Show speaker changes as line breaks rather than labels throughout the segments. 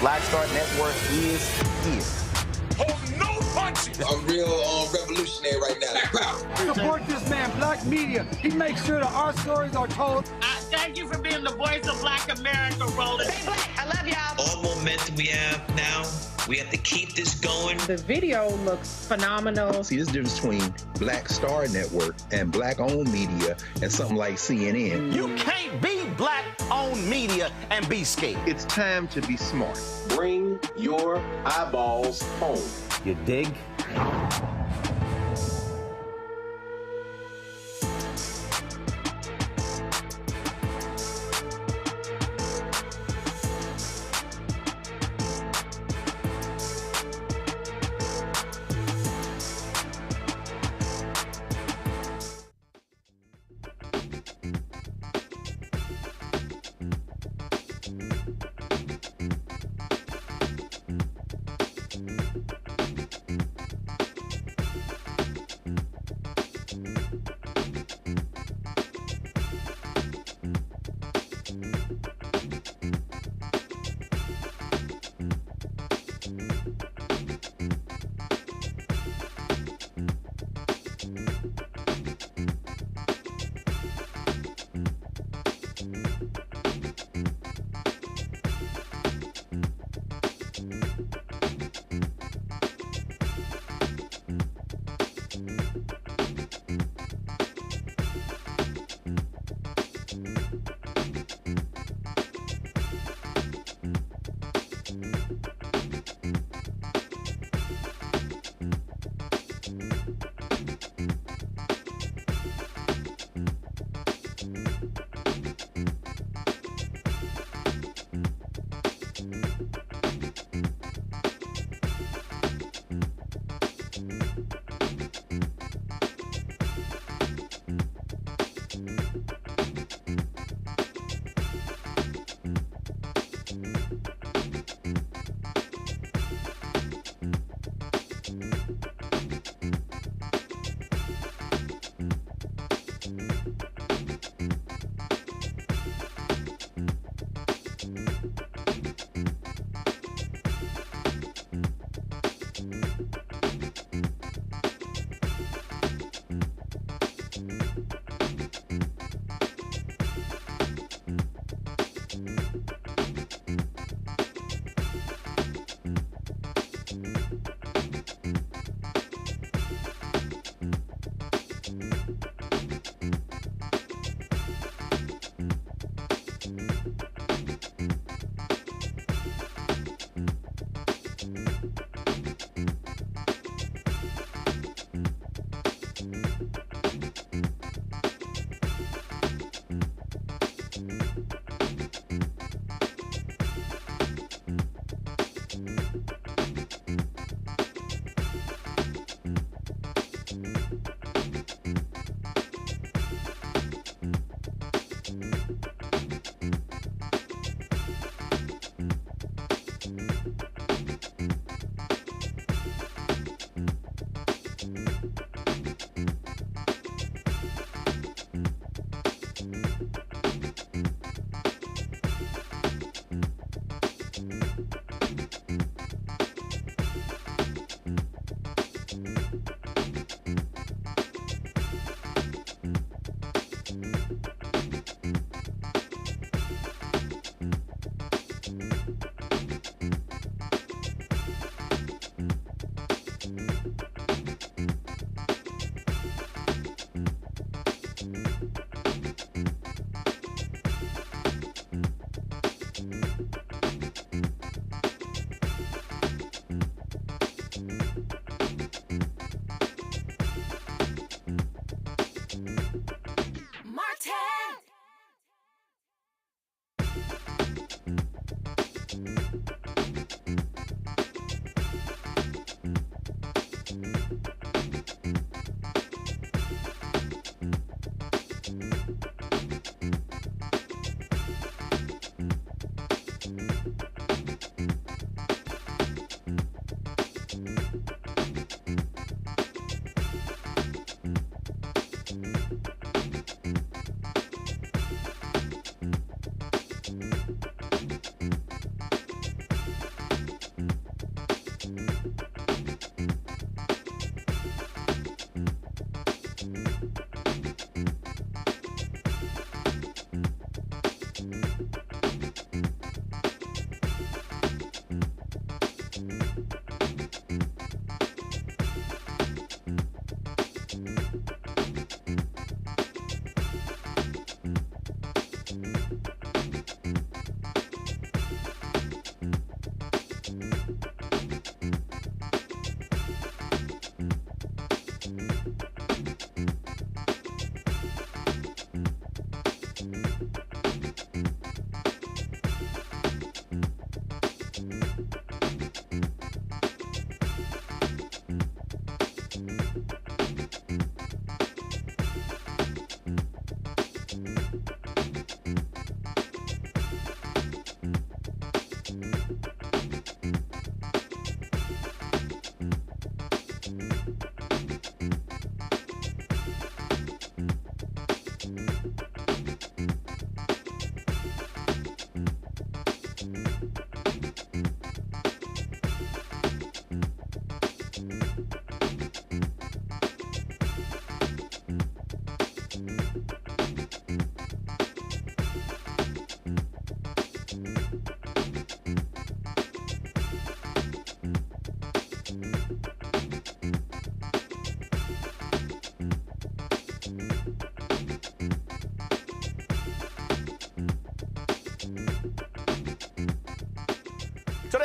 Black Star Network is here.
Hold no punches.
I'm real revolutionary right now.
Support this man, Black Media. He makes sure that our stories are told.
They
Thank you for being the voice of Black America, Roland.
Stay black. I love y'all.
All momentum we have now, we have to keep this going.
The video looks phenomenal.
See, there's a difference between Black Star Network and Black-owned media and something like CNN.
You can't be Black-owned media and be scared.
It's time to be smart.
Bring your eyeballs home.
You dig?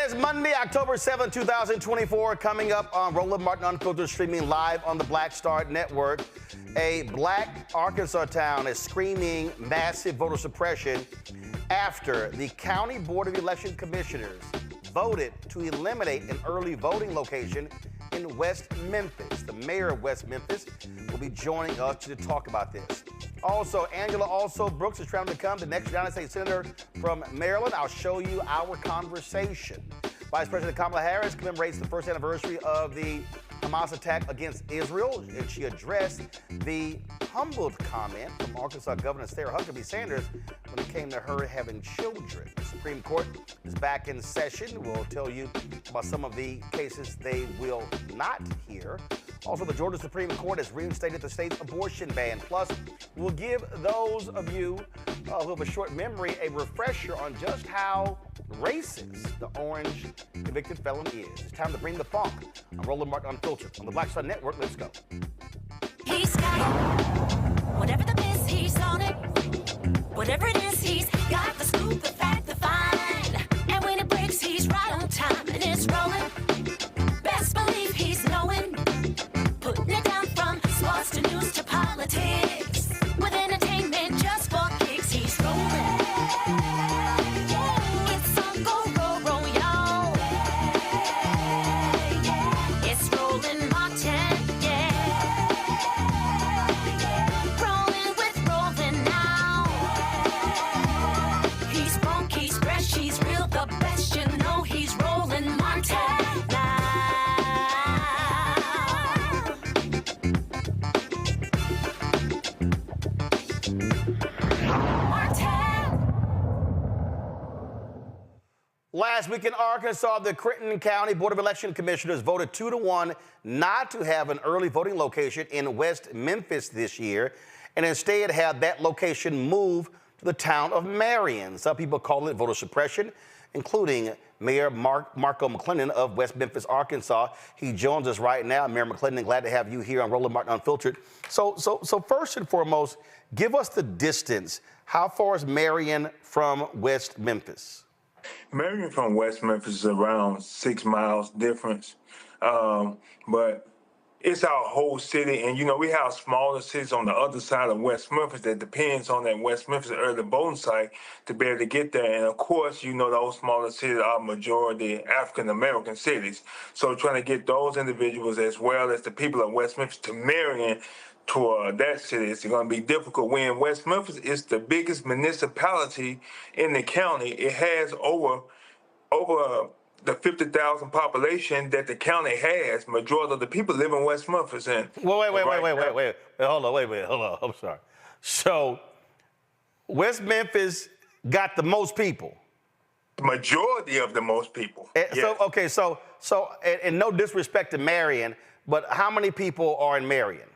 it's Monday, October 7, 2024, coming up on Roland Martin Unfiltered, streaming live on the Black Star Network. A black Arkansas town is screaming massive voter suppression after the County Board of Election Commissioners voted to eliminate an early voting location in West Memphis. The mayor of West Memphis will be joining us to talk about this. Also, Angela Alsobrooks is trying to become the next United States Senator from Maryland. I'll show you our conversation. Vice President Kamala Harris commemorates the first anniversary of the Hamas attack against Israel, and she addressed the humbled comment from Arkansas Governor Sarah Huckabee Sanders when it came to her having children. The Supreme Court is back in session. We'll tell you about some of the cases they will not hear. Also, the Georgia Supreme Court has reinstated the state's abortion ban. Plus, we'll give those of you who have a short memory a refresher on just how racist the orange convicted felon is. It's time to bring the funk on Roland Martin Unfiltered on the Black Star Network. Let's go.
He's got it. Whatever the miss, he's on it. Whatever it is, he's got the scoop, the fact, the find. And when it breaks, he's right on time and it's rolling. Best believe he's knowing. Putting it down from sports to news to politics. With entertainment just for kicks, he's rolling. It's on go, roll, roll, y'all. It's Roland Martin, yeah. Rolling with Roland now. He's funky, he's fresh, he's real, the best, you know he's Roland Martin now.
Last week in Arkansas, the Crittenden County Board of Election Commissioners voted 2-1 not to have an early voting location in West Memphis this year, and instead have that location moved to the town of Marion. Some people call it voter suppression, including Mayor Marco McClendon of West Memphis, Arkansas. He joins us right now. Mayor McClendon, glad to have you here on Roland Martin Unfiltered. So first and foremost, give us the distance. How far is Marion from West Memphis?
Marion from West Memphis is around 6 miles difference, but it's our whole city. And, you know, we have smaller cities on the other side of West Memphis that depends on that West Memphis early voting site to be able to get there. And, of course, you know, those smaller cities are majority African-American cities. So trying to get those individuals as well as the people of West Memphis to Marion to that city, it's going to be difficult. When West Memphis is the biggest municipality in the county, it has over the 50,000 population that the county has. Majority of the people live in West Memphis. And
Wait, hold on. I'm sorry. So West Memphis got the most people.
The majority of the most people.
Yes. So, and no disrespect to Marion, but how many people are in Marion?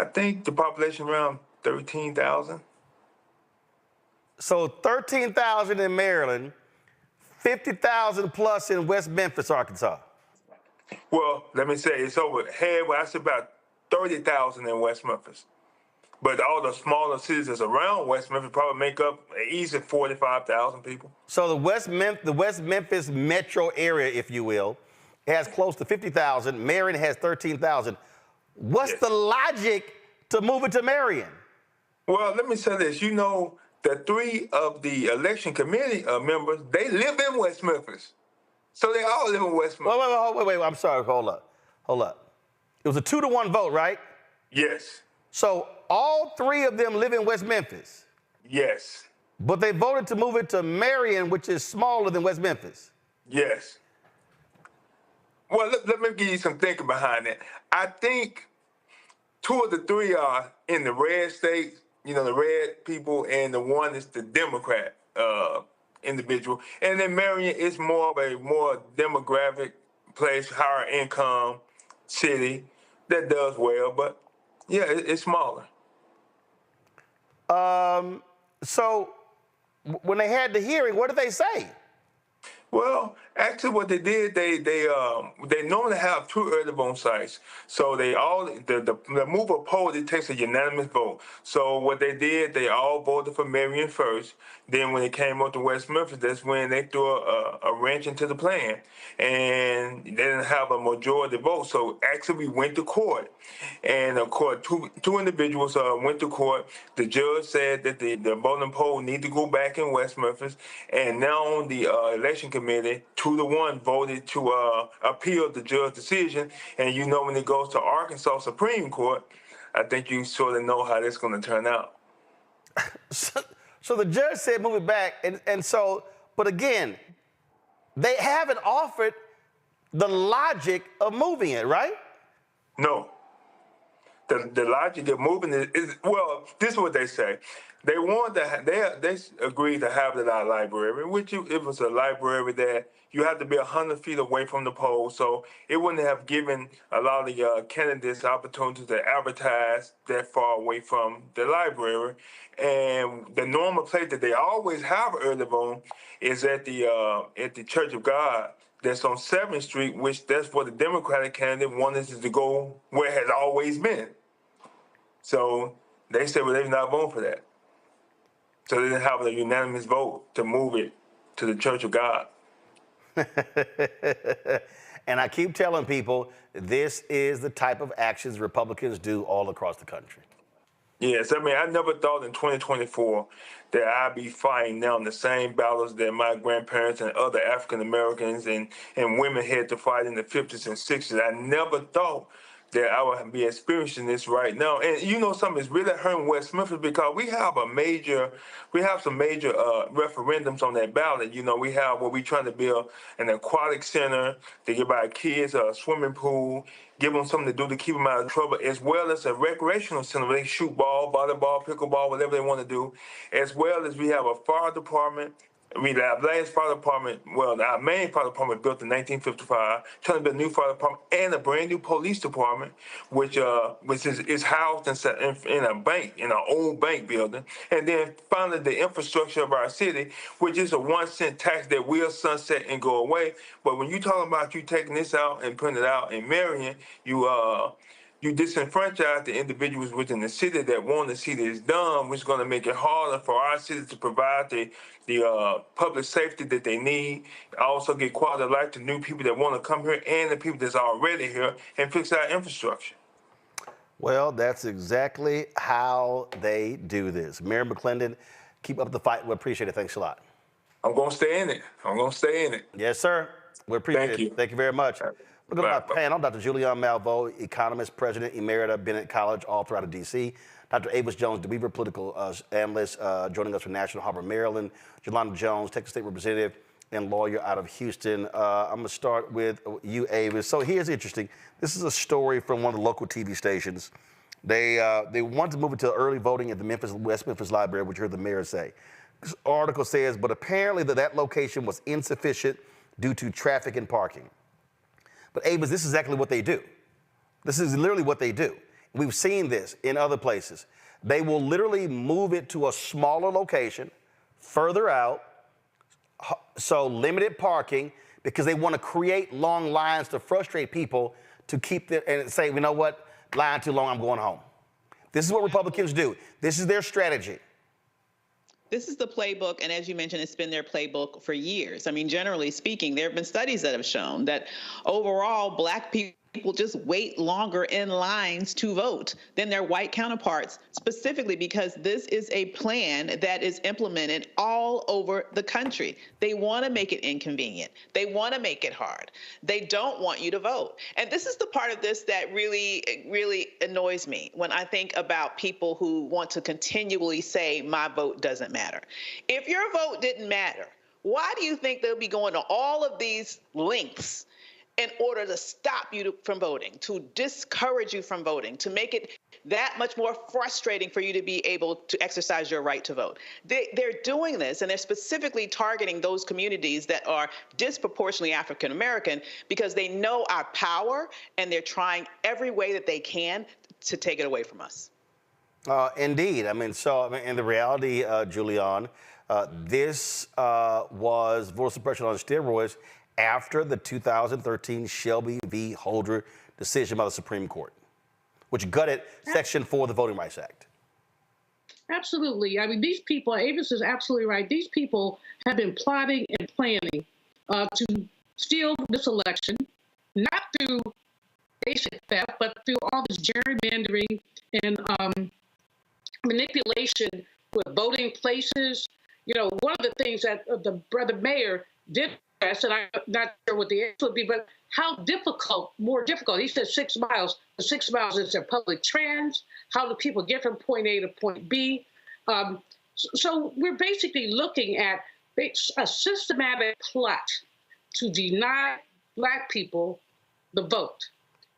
I think the population around 13,000.
So 13,000 in Maryland, 50,000 plus in West Memphis, Arkansas.
Well, let me say it's over halfway. That's about 30,000 in West Memphis. But all the smaller cities that's around West Memphis probably make up an easy 45,000 people.
So the West Memphis metro area, if you will, has close to 50,000. Marion has 13,000. What's the logic to move it to Marion?
Well, let me say this. You know, the 3 of the election committee members, they live in West Memphis. So they all live in West Memphis.
Wait. I'm sorry. Hold up. It was a 2-1 vote, right?
Yes.
So all 3 of them live in West Memphis.
Yes.
But they voted to move it to Marion, which is smaller than West Memphis.
Yes. Well, let me give you some thinking behind that. I think 2 of the 3 are in the red state, you know, the red people, and the one is the Democrat individual. And then Marion is more of a more demographic place, higher income city that does well, but yeah, it's smaller.
So when they had the hearing, what did they say?
Well, actually, what they did, they normally have two early voting sites. So they all the move of poll, it takes a unanimous vote. So what they did, they all voted for Marion first. Then when it came up to West Memphis, that's when they threw a wrench into the plan, and they didn't have a majority vote. So actually, we went to court, and of course, two individuals went to court. The judge said that the voting poll need to go back in West Memphis, and now the election committee 2-1 voted to appeal the judge's decision. And you know, when it goes to Arkansas Supreme Court, I think you sort of know how that's going to turn out.
So the judge said move it back, and so, but again, they haven't offered the logic of moving it, right?
No. The logic of moving it is, well, this is what they say. They wanted to, they agreed to have it at our library, which it was a library that you have to be 100 feet away from the poll, so it wouldn't have given a lot of the candidates the opportunity to advertise that far away from the library. And the normal place that they always have early voting is at the Church of God that's on 7th Street, which that's where the Democratic candidate wanted to go, where it has always been. So they said, well, they're not voting for that. So they didn't have a unanimous vote to move it to the Church of God.
And I keep telling people, this is the type of actions Republicans do all across the country.
Yes, I mean, I never thought in 2024 that I'd be fighting now the same battles that my grandparents and other African Americans and women had to fight in the 50s and 60s. I never thought that I would be experiencing this right now. And you know something is really hurting West Memphis because we have some major referendums on that ballot. You know, we have where we're trying to build an aquatic center to give our kids a swimming pool, give them something to do to keep them out of trouble, as well as a recreational center where they shoot ball, volleyball, pickleball, whatever they want to do, as well as we have a fire department. Our last fire department, well, our main fire department built in 1955, trying to build a new fire department and a brand new police department, which is housed in a bank, in an old bank building. And then finally, the infrastructure of our city, which is a 1 cent tax that will sunset and go away. But when you're talking about you taking this out and putting it out in Marion, you disenfranchise the individuals within the city that want to see this done, which is going to make it harder for our city to provide the public safety that they need. Also get quality of life to new people that want to come here and the people that's already here and fix our infrastructure.
Well, that's exactly how they do this. Mayor McClendon, keep up the fight. We appreciate it. Thanks a lot.
I'm going to stay in it.
Yes, sir. We appreciate it. Thank you very much. Look at my panel, Dr. Julianne Malveaux, economist, president, emerita, Bennett College, all throughout D.C. Dr. Avis Jones, DeWeaver political analyst, joining us from National Harbor, Maryland. Jolanda Jones, Texas State representative and lawyer out of Houston. I'm going to start with you, Avis. So here's interesting. This is a story from one of the local TV stations. They wanted to move it to early voting at the West Memphis Library, which you heard the mayor say. This article says, but apparently that location was insufficient due to traffic and parking. But Avis, this is exactly what they do. This is literally what they do. We've seen this in other places. They will literally move it to a smaller location, further out, so limited parking, because they want to create long lines to frustrate people to keep and say, you know what, line too long, I'm going home. This is what Republicans do. This is their strategy.
This is the playbook, and as you mentioned, it's been their playbook for years. I mean, generally speaking, there have been studies that have shown that overall, Black people just wait longer in lines to vote than their white counterparts, specifically because this is a plan that is implemented all over the country. They want to make it inconvenient. They want to make it hard. They don't want you to vote. And this is the part of this that really annoys me when I think about people who want to continually say, my vote doesn't matter. If your vote didn't matter, why do you think they'll be going to all of these lengths in order to stop you from voting, to discourage you from voting, to make it that much more frustrating for you to be able to exercise your right to vote? They're doing this, and they're specifically targeting those communities that are disproportionately African American because they know our power, and they're trying every way that they can to take it away from us.
Indeed. I mean, and the reality, Julianne, This was voter suppression on steroids after the 2013 Shelby v. Holder decision by the Supreme Court, which gutted Section 4 of the Voting Rights Act.
Absolutely. I mean, these people, Avis is absolutely right. These people have been plotting and planning to steal this election, not through basic theft, but through all this gerrymandering and manipulation with voting places. You know, one of the things that the mayor did address, and I'm not sure what the answer would be, but how difficult, more difficult. He said 6 miles. The 6 miles is their public trans. How do people get from point A to point B? So we're basically looking at a systematic plot to deny Black people the vote.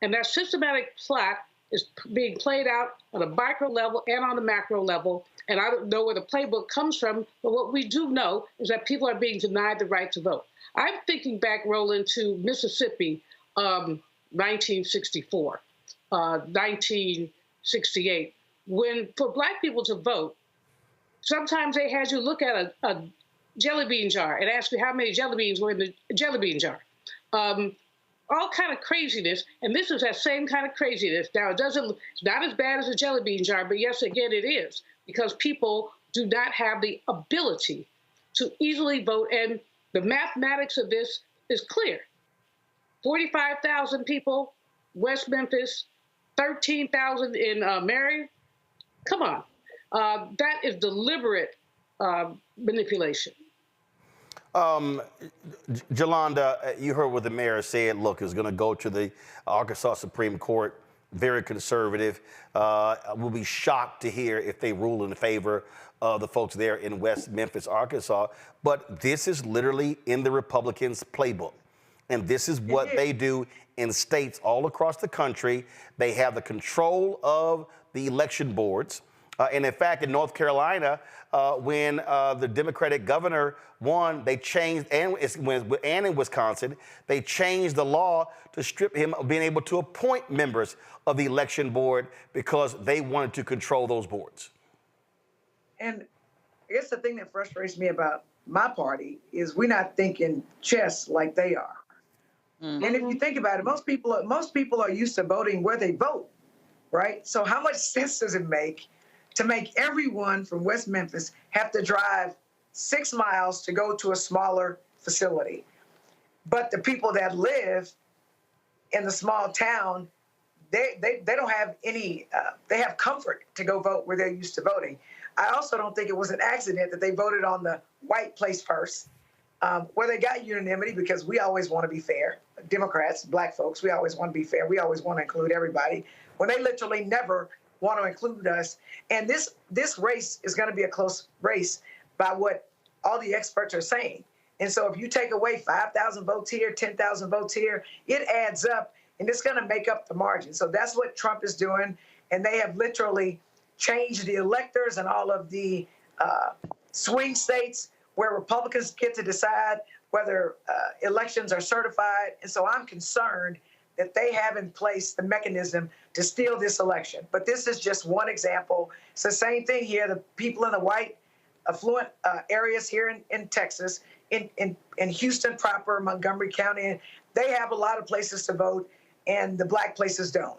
And that systematic plot is being played out on a micro level and on a macro level. And I don't know where the playbook comes from, but what we do know is that people are being denied the right to vote. I'm thinking back, Roland, to Mississippi, 1964, 1968, when for Black people to vote, sometimes they had you look at a jelly bean jar and ask you how many jelly beans were in the jelly bean jar. All kind of craziness, and this is that same kind of craziness. Now, it's not as bad as a jelly bean jar, but yes, again, it is, because people do not have the ability to easily vote, and the mathematics of this is clear. 45,000 people, West Memphis, 13,000 in Marion. Come on. That is deliberate manipulation.
Jolanda, you heard what the mayor said. Look, it's going to go to the Arkansas Supreme Court, very conservative. We'll be shocked to hear if they rule in favor of the folks there in West Memphis, Arkansas. But this is literally in the Republicans' playbook. And this is what they do in states all across the country. They have the control of the election boards. And in fact, in North Carolina, when the Democratic governor won, they changed, and in Wisconsin, they changed the law to strip him of being able to appoint members of the election board because they wanted to control those boards.
And I guess the thing that frustrates me about my party is we're not thinking chess like they are. Mm-hmm. And if you think about it, most people are used to voting where they vote, right? So how much sense does it make to make everyone from West Memphis have to drive 6 miles to go to a smaller facility? But the people that live in the small town, they don't have any, they have comfort to go vote where they're used to voting. I also don't think it was an accident that they voted on the white place first, where they got unanimity, because we always want to be fair. Democrats, Black folks, we always want to be fair. We always want to include everybody, when they literally never want to include us. And this race is going to be a close race by what all the experts are saying. And so if you take away 5,000 votes here, 10,000 votes here, it adds up, and it's going to make up the margin. So that's what Trump is doing. And they have literally changed the electors and all of the swing states where Republicans get to decide whether elections are certified. And so I'm concerned that they have in place the mechanism to steal this election. But this is just one example. It's the same thing here. The people in the white affluent areas here in Texas, in Houston proper, Montgomery County, they have a lot of places to vote, and the Black places don't.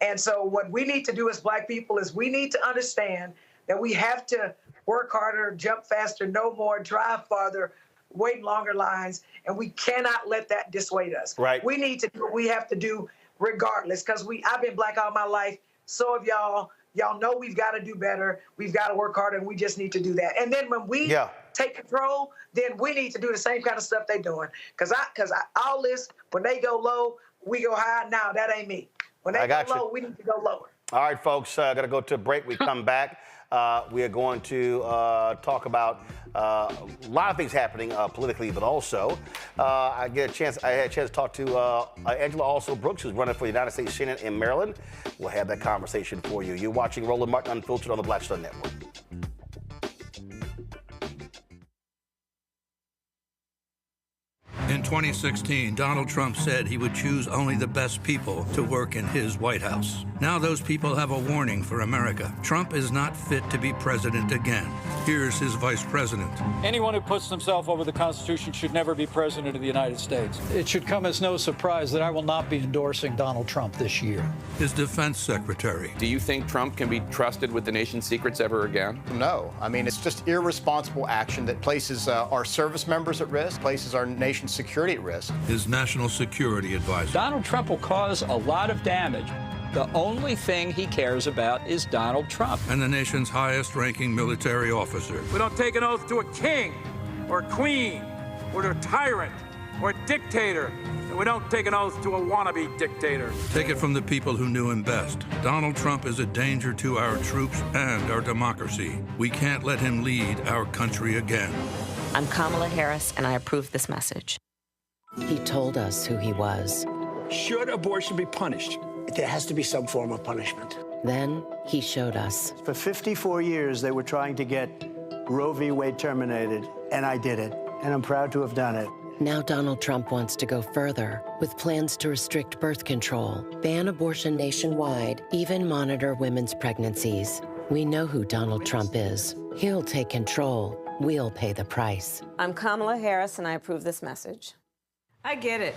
And so what we need to do as Black people is we need to understand that we have to work harder, jump faster, know more, drive farther, wait in longer lines, and we cannot let that dissuade us.
Right.
We need to do what we have to do regardless, because I've been Black all my life. So have y'all. Y'all know we've got to do better. We've got to work harder, and we just need to do that. And then when we take control, then we need to do the same kind of stuff they're doing. Because all this, when they go low, we go high. Now that ain't me. When they go low, we need to go lower.
All right, folks, got to go to a break. We come back. We are going to talk about a lot of things happening politically, but also I had a chance to talk to Angela Alsobrooks, who's running for the United States Senate in Maryland. We'll have that conversation for you. You're watching Roland Martin Unfiltered on the Black Star Network.
In 2016, Donald Trump said he would choose only the best people to work in his White House. Now those people have a warning for America. Trump is not fit to be president again. Here's his vice president.
Anyone who puts himself over the Constitution should never be president of the United States. It should come as no surprise that I will not be endorsing Donald Trump this year.
His defense secretary.
Do you think Trump can be trusted with the nation's secrets ever again?
No. I mean, it's just irresponsible action that places our service members at risk, places our nation's security at risk.
His national security advisor.
Donald Trump will cause a lot of damage. The only thing he cares about is Donald Trump.
And the nation's highest-ranking military officer.
We don't take an oath to a king or a queen or to a tyrant or a dictator. And we don't take an oath to a wannabe dictator.
Take it from the people who knew him best. Donald Trump is a danger to our troops and our democracy. We can't let him lead our country again.
I'm Kamala Harris, and I approve this message. He told us who he was.
Should abortion be punished? There has to be some form of punishment.
Then he showed us.
For 54 years, they were trying to get Roe v. Wade terminated, and I did it, and I'm proud to have done it.
Now Donald Trump wants to go further with plans to restrict birth control, ban abortion nationwide, even monitor women's pregnancies. We know who Donald Trump is. He'll take control. We'll pay the price.
I'm Kamala Harris, and I approve this message. I get it.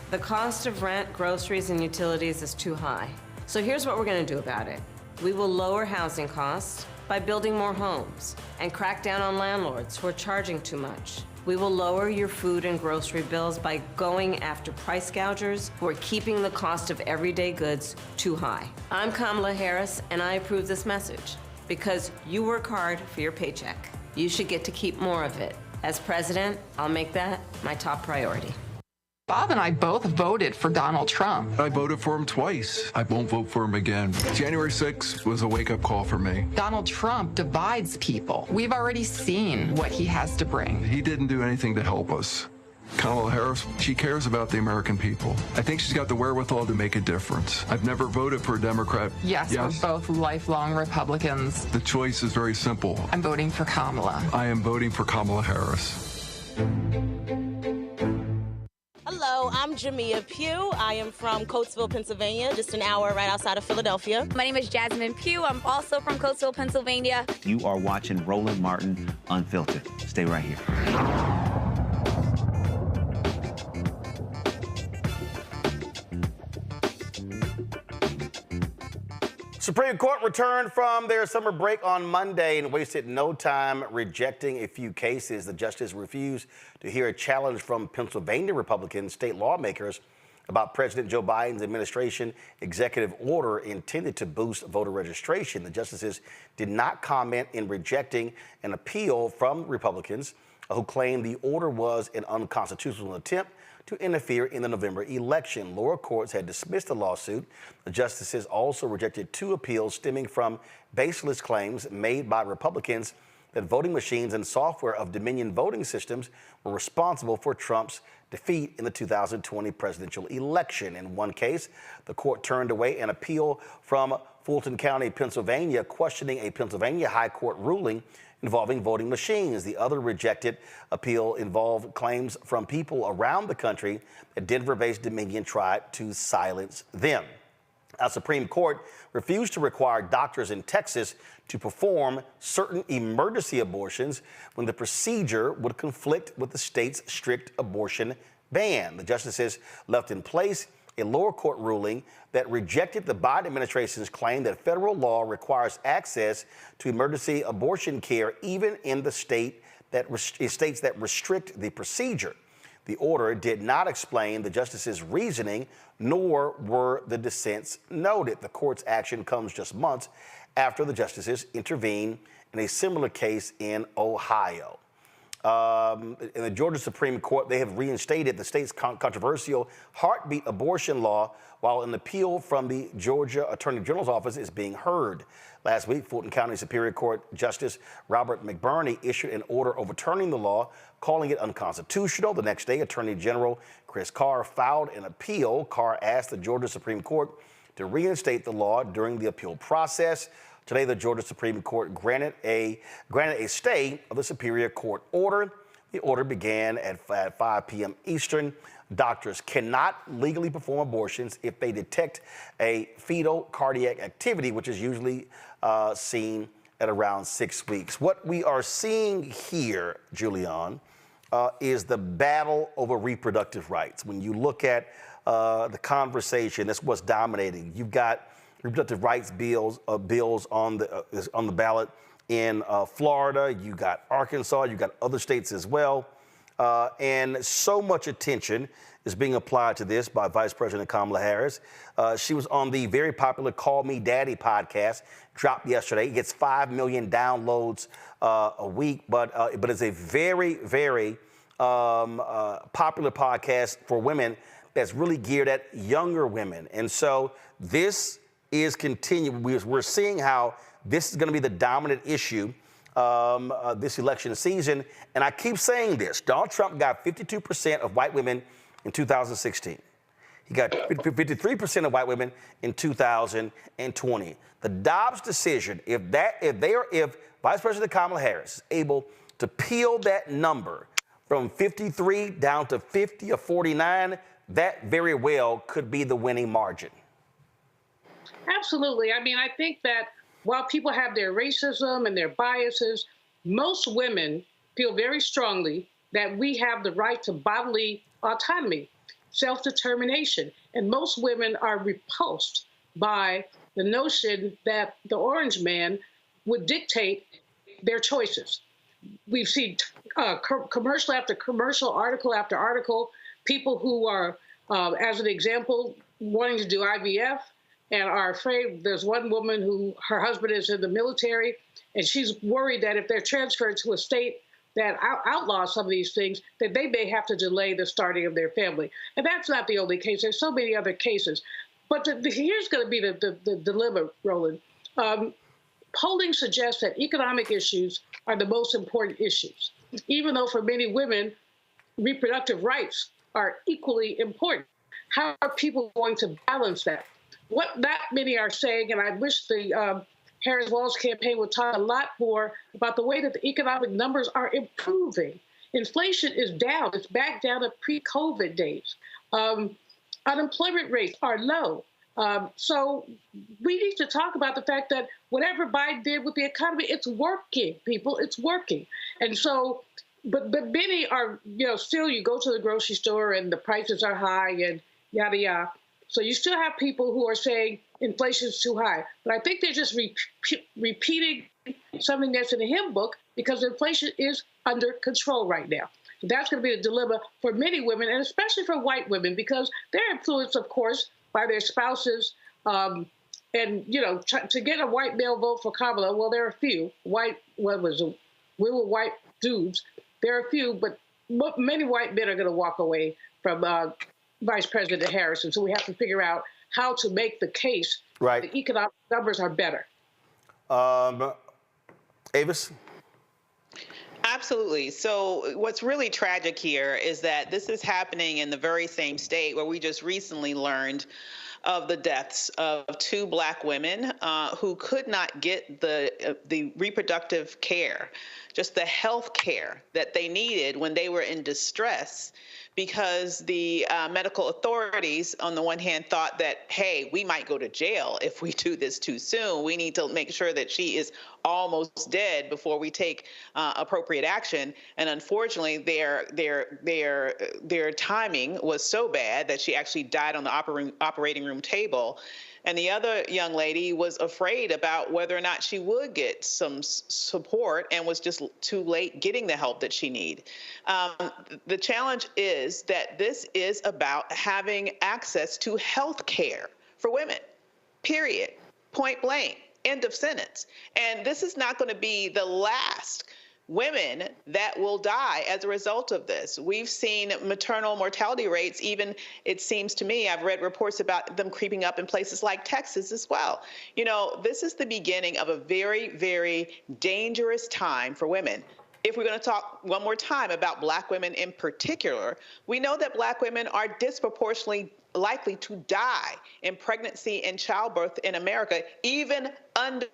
The cost of rent, groceries, and utilities is too high. So here's what we're going to do about it. We will lower housing costs by building more homes and crack down on landlords who are charging too much. We will lower your food and grocery bills by going after price gougers who are keeping the cost of everyday goods too high. I'm Kamala Harris, and I approve this message because you work hard for your paycheck. You should get to keep more of it. As president, I'll make that my top priority.
Bob and I both voted for Donald Trump.
I voted for him twice. I won't vote for him again. January 6th was a wake-up call for me.
Donald Trump divides people. We've already seen what he has to bring.
He didn't do anything to help us. Kamala Harris, she cares about the American people. I think she's got the wherewithal to make a difference. I've never voted for a Democrat.
Yes, we're both lifelong Republicans.
The choice is very simple.
I'm voting for Kamala.
I am voting for Kamala Harris.
Hello, I'm Jamia Pugh. I am from Coatesville, Pennsylvania, just an hour right outside of Philadelphia.
My name is Jasmine Pugh. I'm also from Coatesville, Pennsylvania.
You are watching Roland Martin Unfiltered. Stay right here.
Supreme Court returned from their summer break on Monday and wasted no time rejecting a few cases. The justice refused to hear a challenge from Pennsylvania Republican state lawmakers about President Joe Biden's administration executive order intended to boost voter registration. The justices did not comment in rejecting an appeal from Republicans who claimed the order was an unconstitutional attempt to interfere in the November election. Lower courts had dismissed the lawsuit. The justices also rejected two appeals stemming from baseless claims made by Republicans that voting machines and software of Dominion voting systems were responsible for Trump's defeat in the 2020 presidential election. In one case, the court turned away an appeal from Fulton County, Pennsylvania, questioning a Pennsylvania High Court ruling involving voting machines. The other rejected appeal involved claims from people around the country that Denver-based Dominion tried to silence them. A Supreme Court refused to require doctors in Texas to perform certain emergency abortions when the procedure would conflict with the state's strict abortion ban. The justices left in place a lower court ruling that rejected the Biden administration's claim that federal law requires access to emergency abortion care even in the states that restrict the procedure. The order did not explain the justices' reasoning, nor were the dissents noted. The court's action comes just months after the justices intervened in a similar case in Ohio. In the Georgia Supreme Court, they have reinstated the state's controversial heartbeat abortion law while an appeal from the Georgia Attorney General's office is being heard. Last week, Fulton County Superior Court Justice Robert McBurney issued an order overturning the law, calling it unconstitutional. The next day, Attorney General Chris Carr filed an appeal. Carr asked the Georgia Supreme Court to reinstate the law during the appeal process. Today, the Georgia Supreme Court granted a stay of the Superior Court order. The order began at 5 p.m. Eastern. Doctors cannot legally perform abortions if they detect a fetal cardiac activity, which is usually seen at around 6 weeks. What we are seeing here, Julian, is the battle over reproductive rights. When you look at the conversation, that's what's dominating. You've got reproductive rights bills on the ballot in Florida. You got Arkansas. You got other states as well, and so much attention is being applied to this by Vice President Kamala Harris. She was on the very popular Call Me Daddy podcast, dropped yesterday. It gets 5 million downloads a week, but it's a very, very popular podcast for women that's really geared at younger women. And so this is continuing. We're seeing how this is going to be the dominant issue this election season. And I keep saying this. Donald Trump got 52% of white women in 2016. He got 53% of white women in 2020. The Dobbs decision, if Vice President Kamala Harris is able to peel that number from 53 down to 50 or 49, that very well could be the winning margin.
Absolutely. I mean, I think that while people have their racism and their biases, most women feel very strongly that we have the right to bodily autonomy, self-determination. And most women are repulsed by the notion that the orange man would dictate their choices. We've seen commercial after commercial, article after article, people who are, as an example, wanting to do IVF and are afraid. There's one woman who her husband is in the military, and she's worried that if they're transferred to a state that outlaws some of these things, that they may have to delay the starting of their family. And that's not the only case. There's so many other cases. But here's going to be the dilemma, Roland. Polling suggests that economic issues are the most important issues, even though for many women, reproductive rights are equally important. How are people going to balance that? What that many are saying, and I wish the Harris-Walz campaign would talk a lot more about the way that the economic numbers are improving. Inflation is down. It's back down to pre-COVID days. Unemployment rates are low. So we need to talk about the fact that whatever Biden did with the economy, it's working, people. It's working. And so, but many are, still you go to the grocery store and the prices are high and yada, yada. So you still have people who are saying inflation is too high. But I think they're just repeating something that's in the hymn book because inflation is under control right now. So that's going to be a dilemma for many women, and especially for white women, because they're influenced, of course, by their spouses. And, to get a white male vote for Kamala, well, there are a few. We were white dudes. There are a few, but many white men are going to walk away from Vice President Harris. And so we have to figure out how to make the case that the economic numbers are better.
Avis?
Absolutely. So what's really tragic here is that this is happening in the very same state where we just recently learned of the deaths of 2 Black women who could not get the reproductive care, just the health care that they needed when they were in distress, because the medical authorities, on the one hand, thought that, hey, we might go to jail if we do this too soon. We need to make sure that she is almost dead before we take appropriate action. And unfortunately, their timing was so bad that she actually died on the operating room table. And the other young lady was afraid about whether or not she would get some support and was just too late getting the help that she needed. The challenge is that this is about having access to health care for women, period, point blank, end of sentence. And this is not going to be the last women that will die as a result of this. We've seen maternal mortality rates, even, it seems to me, I've read reports about them creeping up in places like Texas as well. This is the beginning of a very, very dangerous time for women. If we're going to talk one more time about Black women in particular, we know that Black women are disproportionately likely to die in pregnancy and childbirth in America, even under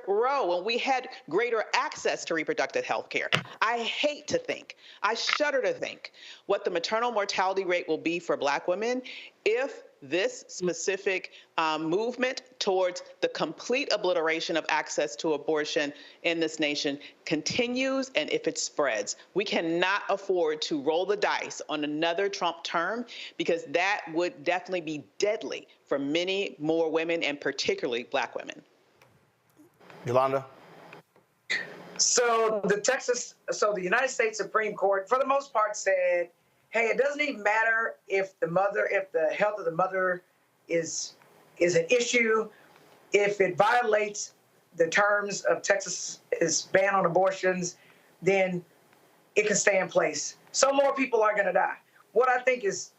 Roe, when we had greater access to reproductive health care. I hate to think, I shudder to think what the maternal mortality rate will be for Black women if this specific movement towards the complete obliteration of access to abortion in this nation continues, and if it spreads. We cannot afford to roll the dice on another Trump term, because that would definitely be deadly for many more women, and particularly Black women.
Yolanda?
So the United States Supreme Court, for the most part, said, hey, it doesn't even matter if the health of the mother is an issue, if it violates the terms of Texas's ban on abortions, then it can stay in place. So more people are going to die. What I think is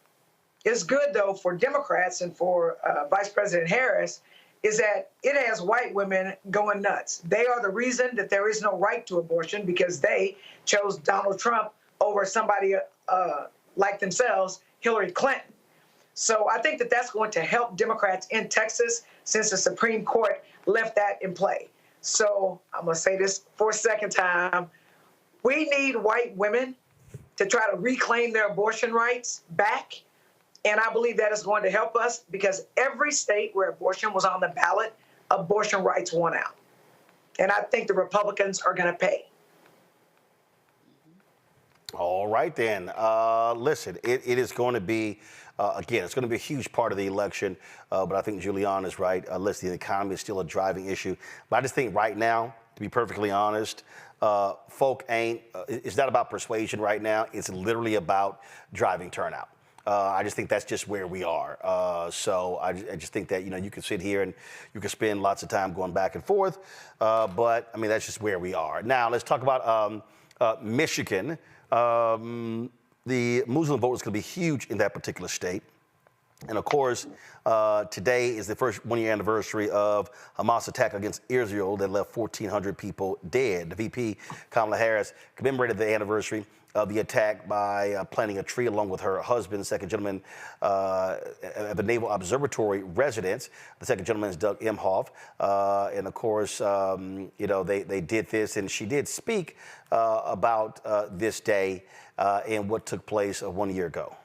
good, though, for Democrats and for Vice President Harris is that it has white women going nuts. They are the reason that there is no right to abortion, because they chose Donald Trump over somebody like themselves, Hillary Clinton. So I think that that's going to help Democrats in Texas, since the Supreme Court left that in play. So I'm going to say this for a second time. We need white women to try to reclaim their abortion rights back. And I believe that is going to help us, because every state where abortion was on the ballot, abortion rights won out. And I think the Republicans are going to pay.
All right, then. Listen, it is going to be, again, it's going to be a huge part of the election. But I think Julianne is right. Listen, the economy is still a driving issue. But I just think right now, to be perfectly honest, it's not about persuasion right now. It's literally about driving turnout. I just think that's just where we are. So I just think that, you can sit here and you can spend lots of time going back and forth. But, I mean, that's just where we are. Now, let's talk about Michigan. The Muslim vote is going to be huge in that particular state. And of course, today is the first one-year anniversary of Hamas attack against Israel that left 1,400 people dead. The VP, Kamala Harris, commemorated the anniversary of the attack by planting a tree along with her husband, second gentleman of the Naval Observatory residence. The second gentleman is Doug Emhoff. And of course, they did this, and she did speak about this day and what took place 1 year ago.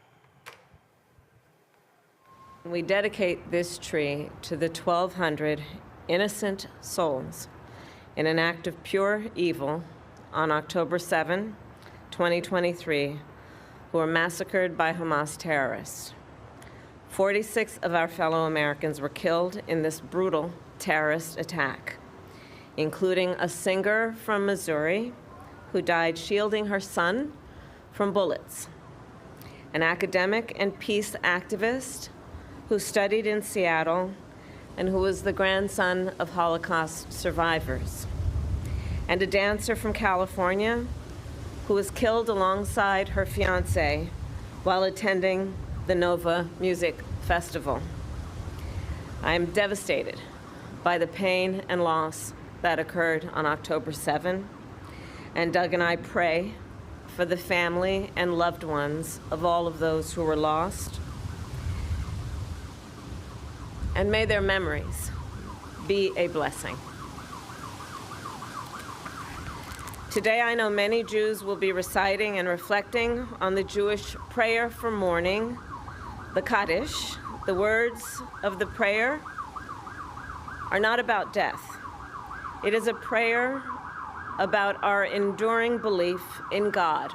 We dedicate this tree to the 1,200 innocent souls in an act of pure evil on October 7, 2023, who were massacred by Hamas terrorists. 46 of our fellow Americans were killed in this brutal terrorist attack, including a singer from Missouri who died shielding her son from bullets, an academic and peace activist who studied in Seattle and who was the grandson of Holocaust survivors, and a dancer from California who was killed alongside her fiancé while attending the Nova Music Festival. I am devastated by the pain and loss that occurred on October 7, and Doug and I pray for the family and loved ones of all of those who were lost. And may their memories be a blessing. Today, I know many Jews will be reciting and reflecting on the Jewish prayer for mourning, the Kaddish. The words of the prayer are not about death. It is a prayer about our enduring belief in God,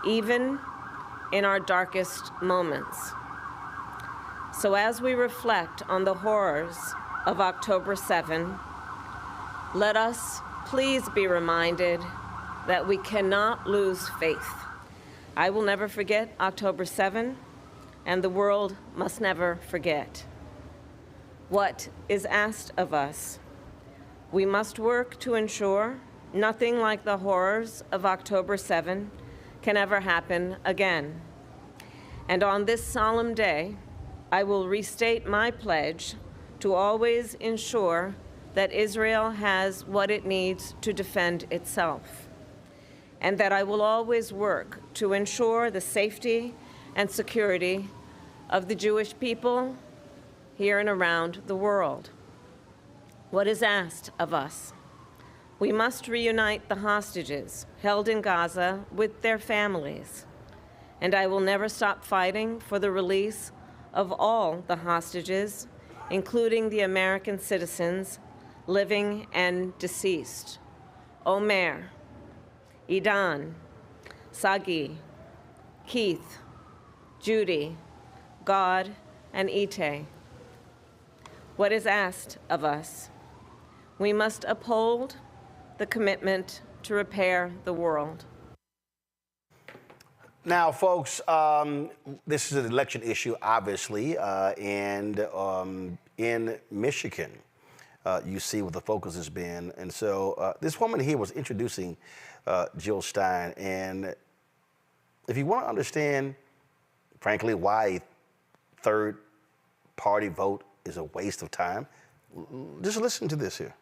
even in our darkest moments. So as we reflect on the horrors of October 7, let us please be reminded that we cannot lose faith. I will never forget October 7, and the world must never forget. What is asked of us? We must work to ensure nothing like the horrors of October 7 can ever happen again. And on this solemn day, I will restate my pledge to always ensure that Israel has what it needs to defend itself, and that I will always work to ensure the safety and security of the Jewish people here and around the world. What is asked of us? We must reunite the hostages held in Gaza with their families, and I will never stop fighting for the release of all the hostages, including the American citizens, living and deceased: Omer, Idan, Sagi, Keith, Judy, God, and Ite. What is asked of us? We must uphold the commitment to repair the world.
Now, folks, this is an election issue, obviously, and in Michigan, you see what the focus has been. And so this woman here was introducing Jill Stein, and if you want to understand, frankly, why a third-party vote is a waste of time, just listen to this here.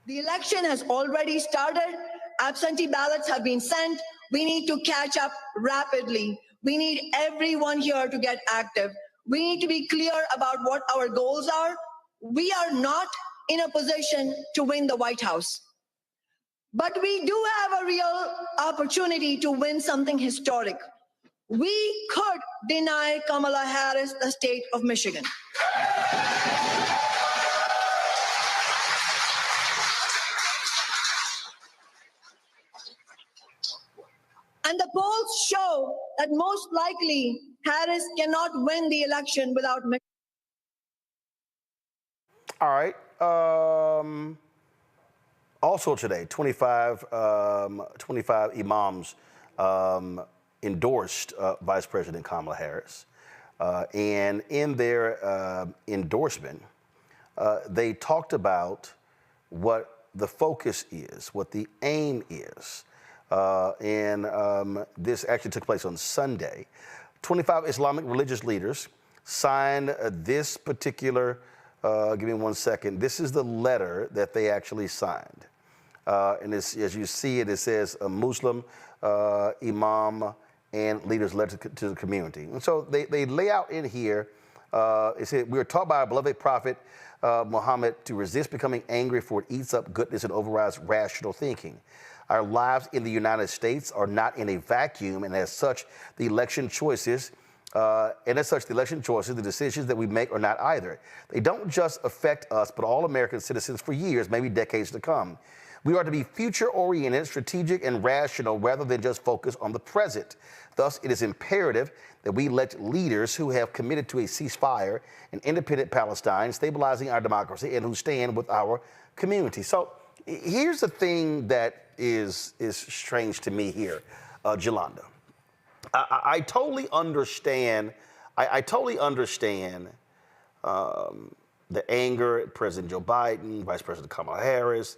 The election has already started. Absentee ballots have been sent. We need to catch up rapidly. We need everyone here to get active. We need to be clear about what our goals are. We are not in a position to win the White House, but we do have a real opportunity to win something historic. We could deny Kamala Harris the state of Michigan. And the polls show that most likely Harris cannot win the election without Michigan.
All right. Also today, 25 imams endorsed Vice President Kamala Harris. And in their endorsement, they talked about what the focus is, what the aim is. And this actually took place on Sunday. 25 Islamic religious leaders signed this particular, give me 1 second. This is the letter that they actually signed. And as you see it, it says a Muslim, imam, and leaders letter to the community. And so they lay out in here, it said, we are taught by our beloved prophet Muhammad to resist becoming angry, for it eats up goodness and overrides rational thinking. Our lives in the United States are not in a vacuum, and as such, the election choices, the decisions that we make are not either. They don't just affect us, but all American citizens for years, maybe decades to come. We are to be future-oriented, strategic, and rational rather than just focus on the present. Thus, it is imperative that we elect leaders who have committed to a ceasefire, an independent Palestine, stabilizing our democracy, and who stand with our community. So here's the thing that is strange to me here, Jolanda. I totally understand. I totally understand the anger at President Joe Biden, Vice President Kamala Harris,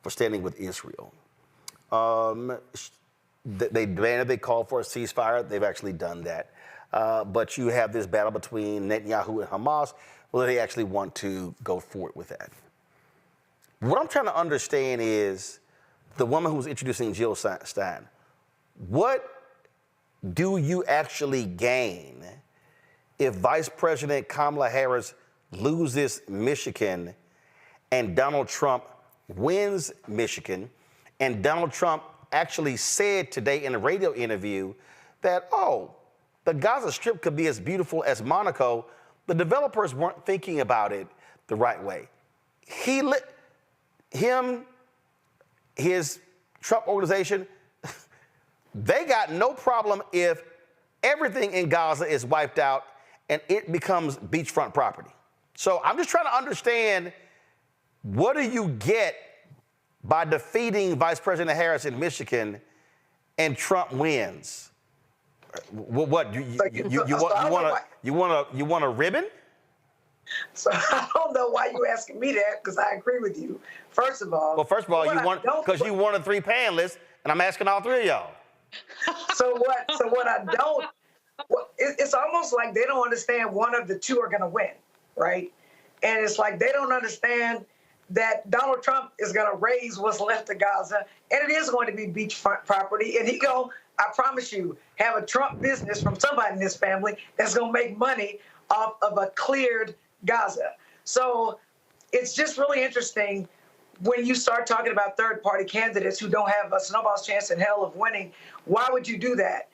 for standing with Israel. They called for a ceasefire. They've actually done that. But you have this battle between Netanyahu and Hamas. Well, they actually want to go forward with that. What I'm trying to understand is the woman who's introducing Jill Stein. What do you actually gain if Vice President Kamala Harris loses Michigan and Donald Trump wins Michigan? And Donald Trump actually said today in a radio interview that, oh, the Gaza Strip could be as beautiful as Monaco. The developers weren't thinking about it the right way. His Trump organization, they got no problem if everything in Gaza is wiped out and it becomes beachfront property. So I'm just trying to understand, what do you get by defeating Vice President Harris in Michigan and Trump wins? What you want a ribbon?
So I don't know why you're asking me that, because I agree with you. First of all,
because you wanted 3 panelists, and I'm asking all 3 of y'all.
So what I don't, it's almost like they don't understand one of the two are going to win, right? And it's like they don't understand that Donald Trump is going to raise what's left of Gaza, and it is going to be beachfront property, and he going, I promise you, have a Trump business from somebody in his family that's going to make money off of a cleared Gaza. So it's just really interesting when you start talking about third-party candidates who don't have a snowball's chance in hell of winning. Why would you do that?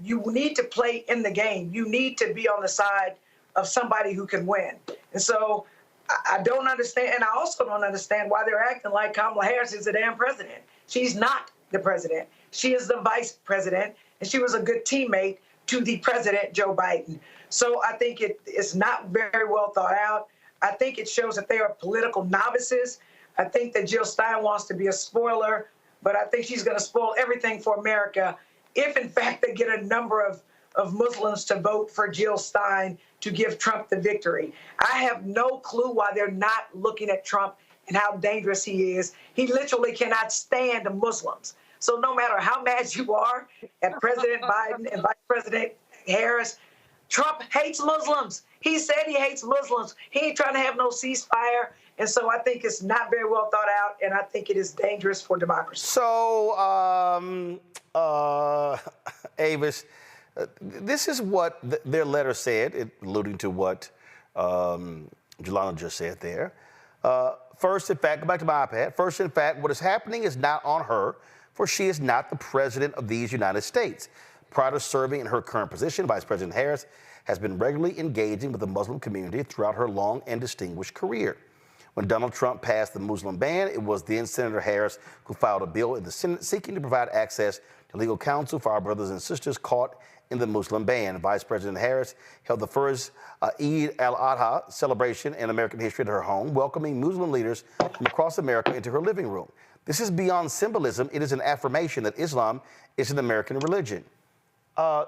you need to play in the game. You need to be on the side of somebody who can win. And so I don't understand, and I also don't understand why they're acting like Kamala Harris is the damn president. She's not the president. She is the vice president, and she was a good teammate to the president, Joe Biden. So I think it is not very well thought out. I think it shows that they are political novices. I think that Jill Stein wants to be a spoiler, but I think she's going to spoil everything for America if, in fact, they get a number of Muslims to vote for Jill Stein to give Trump the victory. I have no clue why they're not looking at Trump and how dangerous he is. He literally cannot stand the Muslims. So no matter how mad you are at President Biden and Vice President Harris, Trump hates Muslims. He said he hates Muslims. He ain't trying to have no ceasefire. And so I think it's not very well thought out, and I think it is dangerous for democracy.
So, Avis, this is what their letter said, alluding to what Jelana just said there. First, in fact, go back to my iPad. First, in fact, what is happening is not on her, for she is not the president of these United States. Prior to serving in her current position, Vice President Harris has been regularly engaging with the Muslim community throughout her long and distinguished career. When Donald Trump passed the Muslim ban, it was then Senator Harris who filed a bill in the Senate seeking to provide access to legal counsel for our brothers and sisters caught in the Muslim ban. Vice President Harris held the first Eid al-Adha celebration in American history at her home, welcoming Muslim leaders from across America into her living room. This is beyond symbolism. It is an affirmation that Islam is an American religion. And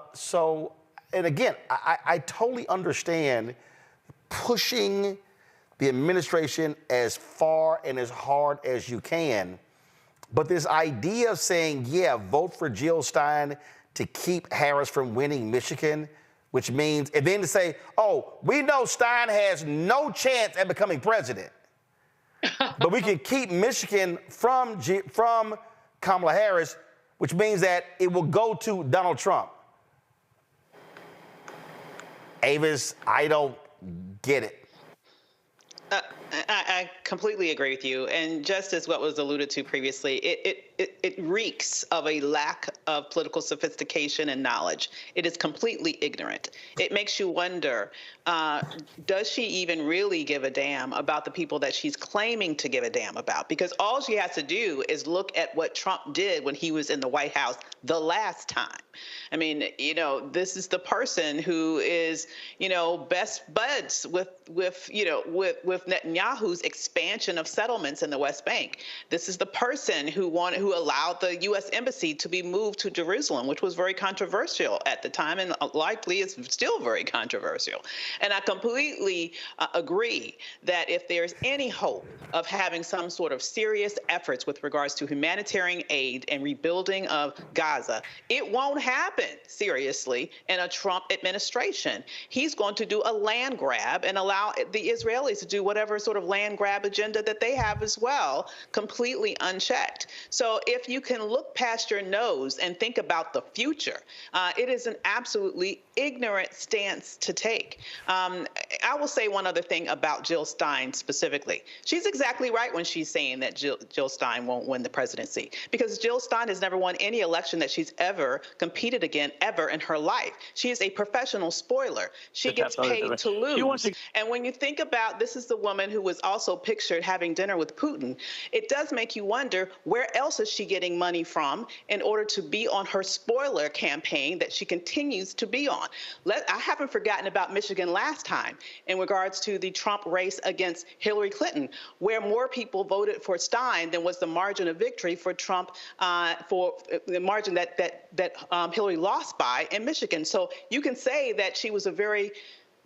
again, I totally understand pushing the administration as far and as hard as you can. But this idea of saying, yeah, vote for Jill Stein to keep Harris from winning Michigan, which means, and then to say, oh, we know Stein has no chance at becoming president, but we can keep Michigan from Kamala Harris, which means that it will go to Donald Trump. Avis, I don't get it.
I completely agree with you. And just as what was alluded to previously, it reeks of a lack of political sophistication and knowledge. It is completely ignorant. It makes you wonder, does she even really give a damn about the people that she's claiming to give a damn about? Because all she has to do is look at what Trump did when he was in the White House the last time. I mean, this is the person who is, best buds with Netanyahu's expansion of settlements in the West Bank. This is the person who allowed the U.S. embassy to be moved to Jerusalem, which was very controversial at the time and likely is still very controversial. And I completely agree that if there's any hope of having some sort of serious efforts with regards to humanitarian aid and rebuilding of Gaza, it won't happen seriously in a Trump administration. He's going to do a land grab and allow the Israelis to do whatever sort of land grab agenda that they have as well, completely unchecked. So if you can look past your nose and think about the future, it is an absolutely ignorant stance to take. I will say one other thing about Jill Stein specifically. She's exactly right when she's saying that Jill Stein won't win the presidency, because Jill Stein has never won any election that she's ever competed again ever in her life. She is a professional spoiler. She gets paid to lose. And when you think about, this is the woman who was also pictured having dinner with Putin, it does make you wonder, where else is she getting money from in order to be on her spoiler campaign that she continues to be on? I haven't forgotten about Michigan last time in regards to the Trump race against Hillary Clinton, where more people voted for Stein than was the margin of victory for Trump, for the margin that Hillary lost by in Michigan. So you can say that she was a very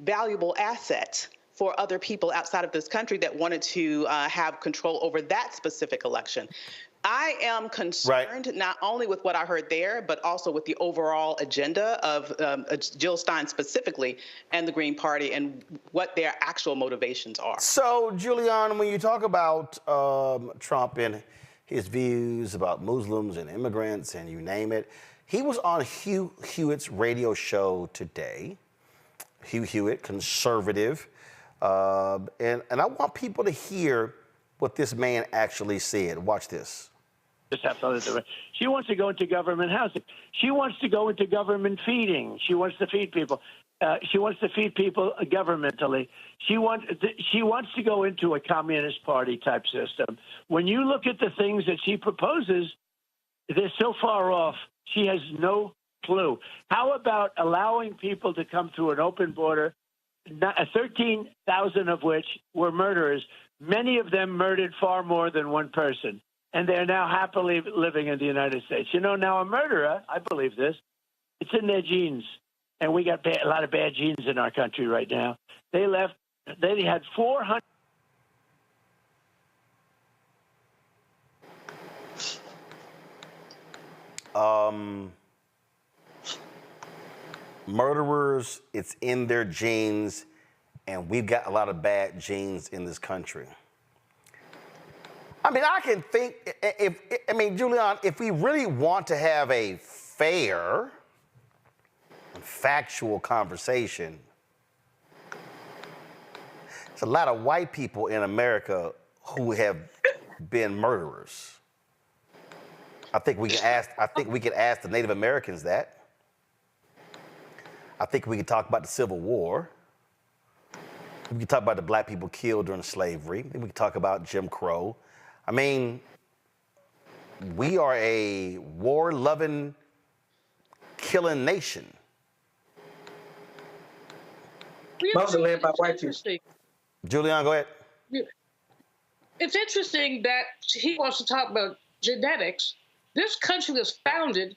valuable asset for other people outside of this country that wanted to have control over that specific election. I am concerned not only with what I heard there, but also with the overall agenda of Jill Stein specifically and the Green Party and what their actual motivations are.
So, Julian, when you talk about Trump and his views about Muslims and immigrants and you name it, he was on Hugh Hewitt's radio show today. Hugh Hewitt, conservative. And I want people to hear what this man actually said. Watch this.
just have to let them. She wants to go into government housing. She wants to go into government feeding. She wants to feed people. She wants to feed people governmentally. She wants to go into a communist party type system. When you look at the things that she proposes, they're so far off. She has no clue. How about allowing people to come through an open border, 13,000 of which were murderers? Many of them murdered far more than one person, and they're now happily living in the United States. You know, now a murderer, I believe this, it's in their genes. And we got a lot of bad genes in our country right now. They had 400.
Murderers, it's in their genes, and we've got a lot of bad genes in this country. I mean, I can think, Julian, if we really want to have a fair, factual conversation, there's a lot of white people in America who have been murderers. I think we can ask the Native Americans that. I think we can talk about the Civil War. We can talk about the black people killed during slavery. Maybe we can talk about Jim Crow. I mean, we are a war-loving, killing nation.
Mostly led by white people.
Julian, go ahead.
It's interesting that he wants to talk about genetics. This country was founded,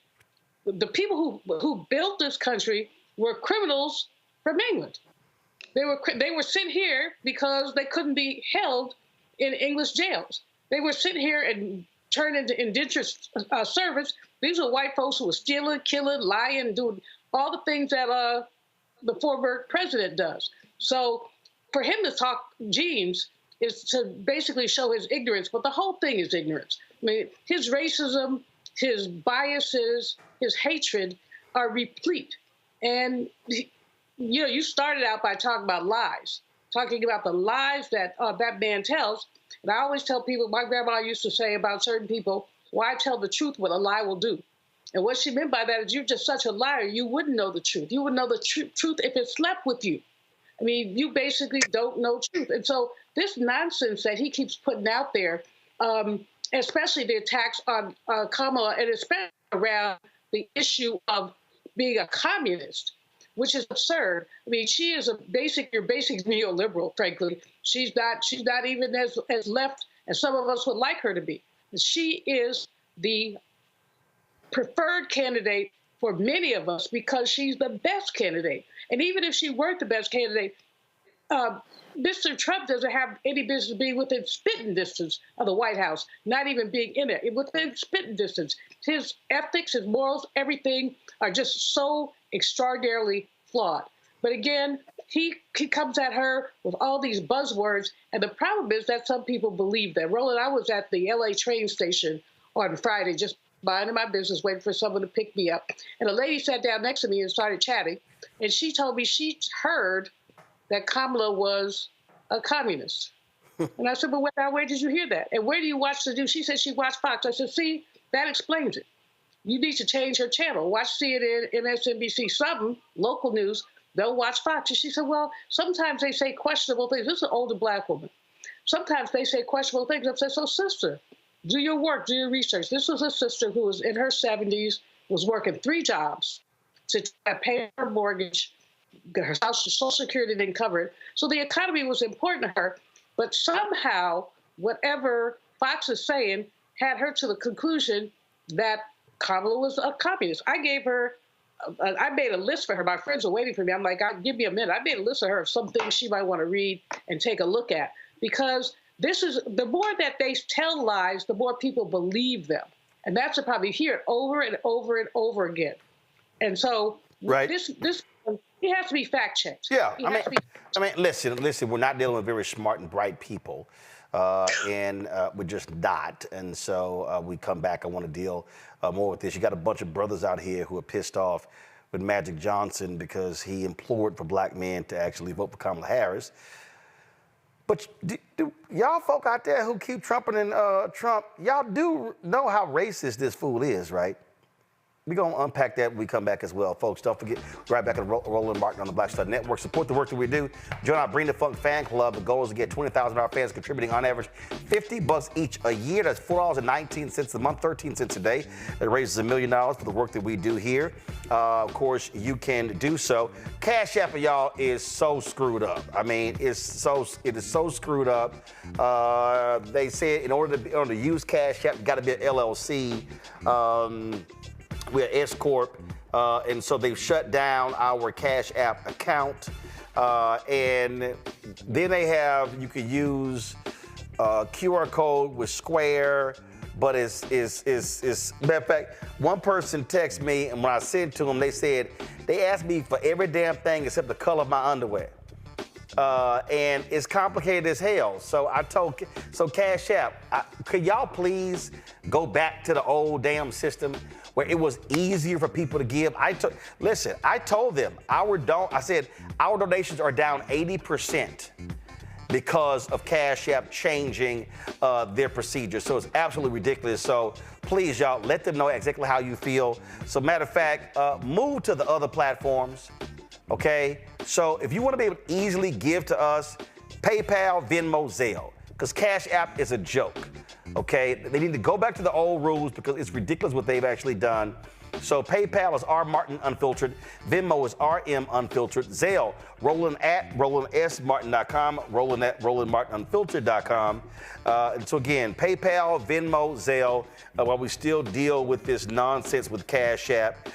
the people who built this country were criminals from England. They were sent here because they couldn't be held in English jails. They were sent here and turned into indentured servants. These were white folks who were stealing, killing, lying, doing all the things that the former president does. So for him to talk genes is to basically show his ignorance, but the whole thing is ignorance. I mean, his racism, his biases, his hatred are replete. And, you started out by talking about lies, talking about the lies that that man tells. And I always tell people, my grandma used to say about certain people, why tell the truth what a lie will do? And what she meant by that is you're just such a liar, you wouldn't know the truth. You would know the truth if it slept with you. I mean, you basically don't know truth. And so this nonsense that he keeps putting out there, especially the attacks on Kamala, and especially around the issue of being a communist, which is absurd. I mean, she is your basic neoliberal, frankly. She's not even as left as some of us would like her to be. She is the preferred candidate for many of us because she's the best candidate. And even if she weren't the best candidate, Mr. Trump doesn't have any business being within spitting distance of the White House, not even being in it, within spitting distance. His ethics, his morals, everything are just so extraordinarily flawed. But again, he comes at her with all these buzzwords, and the problem is that some people believe that. Roland, I was at the LA train station on Friday, just minding my business, waiting for someone to pick me up. And a lady sat down next to me and started chatting, and she told me she heard that Kamala was a communist. And I said, but where did you hear that? And where do you watch the news? She said she watched Fox. I said, see, that explains it. You need to change her channel. Watch CNN, MSNBC, something, local news. They'll watch Fox. And she said, well, sometimes they say questionable things. This is an older black woman. Sometimes they say questionable things. I said, so sister, do your work, do your research. This was a sister who was in her 70s, was working 3 jobs to pay her mortgage. Her Social Security didn't cover it. So the economy was important to her. But somehow, whatever Fox is saying had her to the conclusion that Kamala was a communist. I gave her, I made a list for her. My friends were waiting for me. I'm like, give me a minute. I made a list of her of some things she might want to read and take a look at. Because this is, the more that they tell lies, the more people believe them. And that's the problem. You hear it over and over and over again. And so this he has to be fact-checked.
Yeah, I mean, listen, we're not dealing with very smart and bright people. And we're just not. And so we come back, I want to deal more with this. You got a bunch of brothers out here who are pissed off with Magic Johnson because he implored for black men to actually vote for Kamala Harris. But do y'all folk out there who keep trumping Trump, y'all do know how racist this fool is, right? We're going to unpack that when we come back as well, folks. Don't forget, right back at Roland Martin on the Black Star Network. Support the work that we do. Join our Bring the Funk fan club. The goal is to get 20,000 of our fans contributing on average $50 each a year. That's $4.19 a month, 13 cents a day. That raises $1 million for the work that we do here. Of course, you can do so. Cash App for y'all is so screwed up. I mean, it is so screwed up. They said in order to use Cash App, you got to be an LLC. We're an S Corp, and so they've shut down our Cash App account. And then they have, you could use QR code with Square, but it's matter of fact, one person texted me, and when I sent to them, they asked me for every damn thing except the color of my underwear. And it's complicated as hell. So Cash App, could y'all please go back to the old damn system where it was easier for people to give? I told them, I said, our donations are down 80% because of Cash App changing their procedures. So it's absolutely ridiculous. So please, y'all, let them know exactly how you feel. So matter of fact, move to the other platforms. Okay, so if you want to be able to easily give to us, PayPal, Venmo, Zelle, because Cash App is a joke. Okay, they need to go back to the old rules because it's ridiculous what they've actually done. So PayPal is R Martin Unfiltered, Venmo is RM Unfiltered, Zelle, Roland at RolandSMartin.com, Roland at RolandMartinUnfiltered.com. And so again, PayPal, Venmo, Zelle, while we still deal with this nonsense with Cash App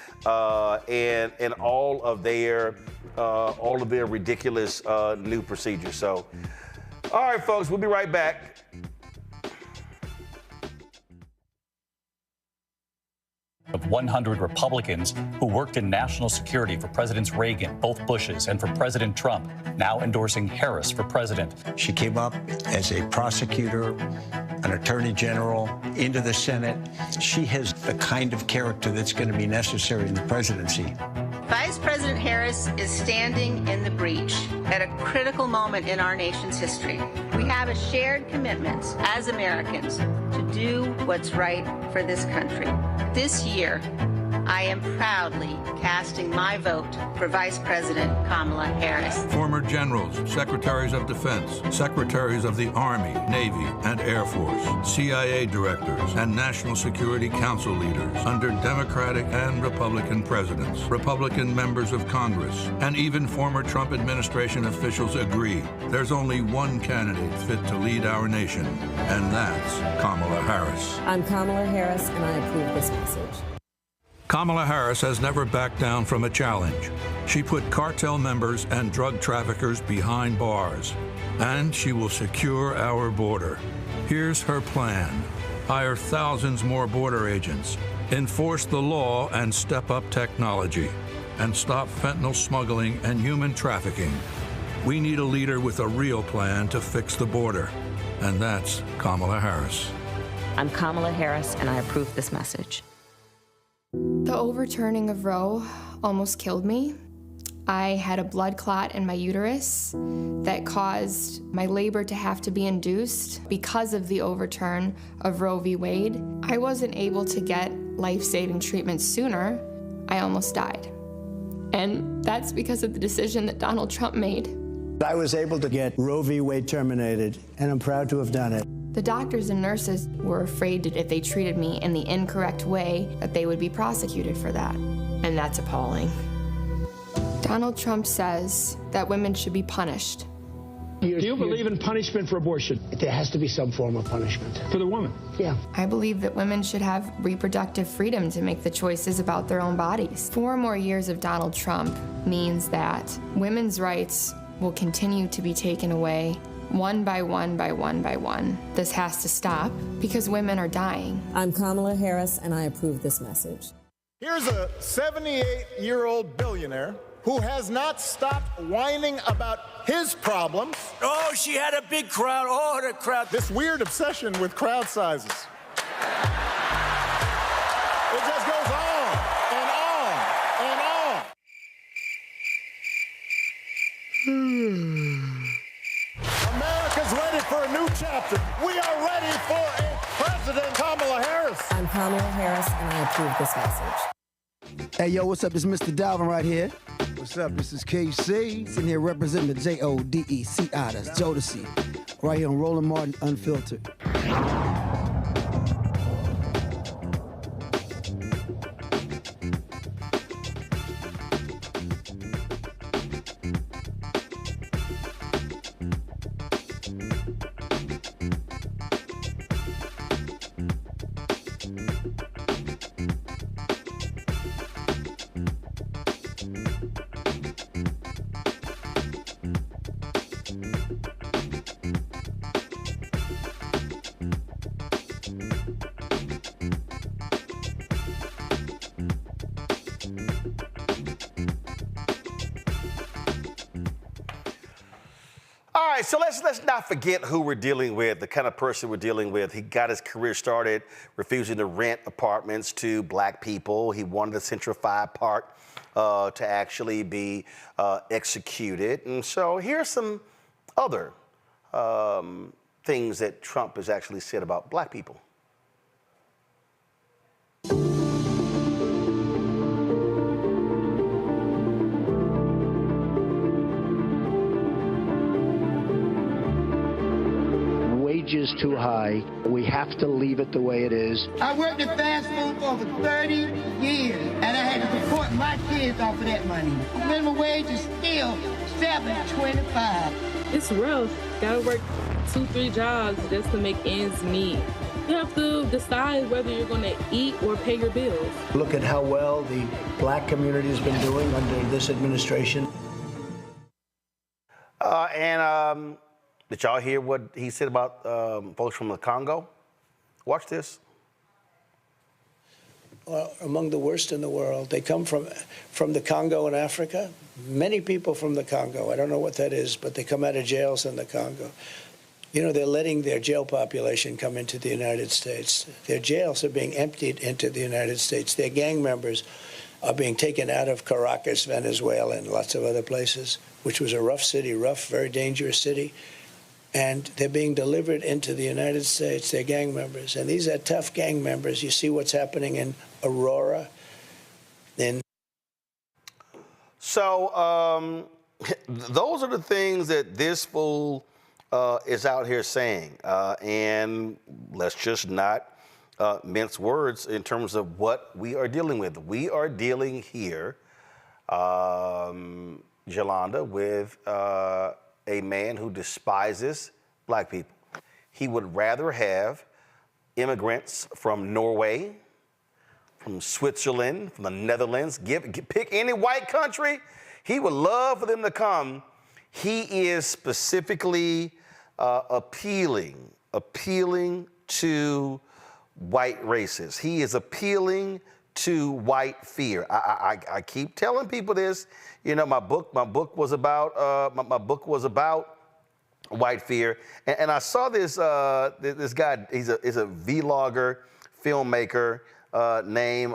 and all of their ridiculous new procedures. So, all right, folks, we'll be right back.
Of 100 Republicans who worked in national security for Presidents Reagan, both Bushes, and for President Trump, now endorsing Harris for president.
She came up as a prosecutor, an attorney general, into the Senate. She has the kind of character that's going to be necessary in the presidency.
Vice President Harris is standing in the breach at a critical moment in our nation's history. We have a shared commitment as Americans to do what's right for this country. This year, I am proudly casting my vote for Vice President Kamala Harris.
Former generals, secretaries of defense, secretaries of the Army, Navy, and Air Force, CIA directors, and National Security Council leaders under Democratic and Republican presidents, Republican members of Congress, and even former Trump administration officials agree there's only one candidate fit to lead our nation, and that's Kamala Harris.
I'm Kamala Harris, and I approve this message.
Kamala Harris has never backed down from a challenge. She put cartel members and drug traffickers behind bars, and she will secure our border. Here's her plan. Hire thousands more border agents, enforce the law and step up technology, and stop fentanyl smuggling and human trafficking. We need a leader with a real plan to fix the border, and that's Kamala Harris.
I'm Kamala Harris, and I approve this message.
The overturning of Roe almost killed me. I had a blood clot in my uterus that caused my labor to have to be induced because of the overturn of Roe v. Wade. I wasn't able to get life-saving treatment sooner. I almost died. And that's because of the decision that Donald Trump made.
I was able to get Roe v. Wade terminated, and I'm proud to have done it.
The doctors and nurses were afraid that if they treated me in the incorrect way, that they would be prosecuted for that. And that's appalling. Donald Trump says that women should be punished.
Do you believe in punishment for abortion? There has to be some form of punishment. For the woman? Yeah.
I believe that women should have reproductive freedom to make the choices about their own bodies. 4 more years of Donald Trump means that women's rights will continue to be taken away one by one by one by one. This has to stop because women are dying.
I'm Kamala Harris, and I approve this message.
Here's a 78-year-old billionaire who has not stopped whining about his problems.
Oh, she had a big crowd. Oh, the crowd.
This weird obsession with crowd sizes. It just goes on and on and on. America's for a new chapter. We are ready for a President Kamala Harris.
I'm Kamala Harris, and I approve this message.
Hey, yo, what's up? This is Mr. Dalvin right here. What's up? This is KC. Sitting here representing the Jodeci. That's Jodeci. Right here on Roland Martin Unfiltered.
All right, so let's not forget who we're dealing with, the kind of person we're dealing with. He got his career started refusing to rent apartments to black people. He wanted the Central 5 Park to actually be executed. And so here's some other things that Trump has actually said about black people.
Is too high. We have to leave it the way it is.
I worked in fast food for over 30 years, and I had to support my kids off of that money. Minimum wage is still $7.25.
It's rough. Gotta work 2-3 jobs just to make ends meet. You have to decide whether you're going to eat or pay your bills.
Look at how well the black community has been doing under this administration.
Did y'all hear what he said about folks from the Congo? Watch this.
Well, among the worst in the world. They come from the Congo in Africa. Many people from the Congo. I don't know what that is, but they come out of jails in the Congo. You know, they're letting their jail population come into the United States. Their jails are being emptied into the United States. Their gang members are being taken out of Caracas, Venezuela, and lots of other places, which was a rough city, very dangerous city. And they're being delivered into the United States. They're gang members. And these are tough gang members. You see what's happening in Aurora.
So those are the things that this fool is out here saying. And let's just not mince words in terms of what we are dealing with. We are dealing here, Yolanda, with a man who despises black people. He would rather have immigrants from Norway, from Switzerland, from the Netherlands, pick any white country. He would love for them to come. He is specifically appealing to white racists. He is appealing to white fear. I keep telling people this. You know, my book was about white fear, and I saw this guy. He's a vlogger, filmmaker named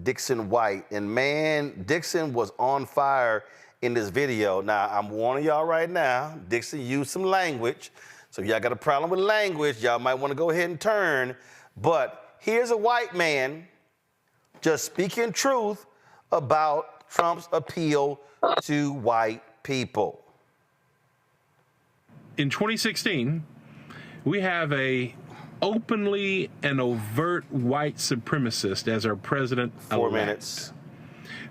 Dixon White, and man, Dixon was on fire in this video. Now I'm warning y'all right now, Dixon used some language, so if y'all got a problem with language, y'all might want to go ahead and turn. But here's a white man just speaking truth about Trump's appeal to white people.
In 2016, we have a openly and overt white supremacist as our president-elect.
4 minutes.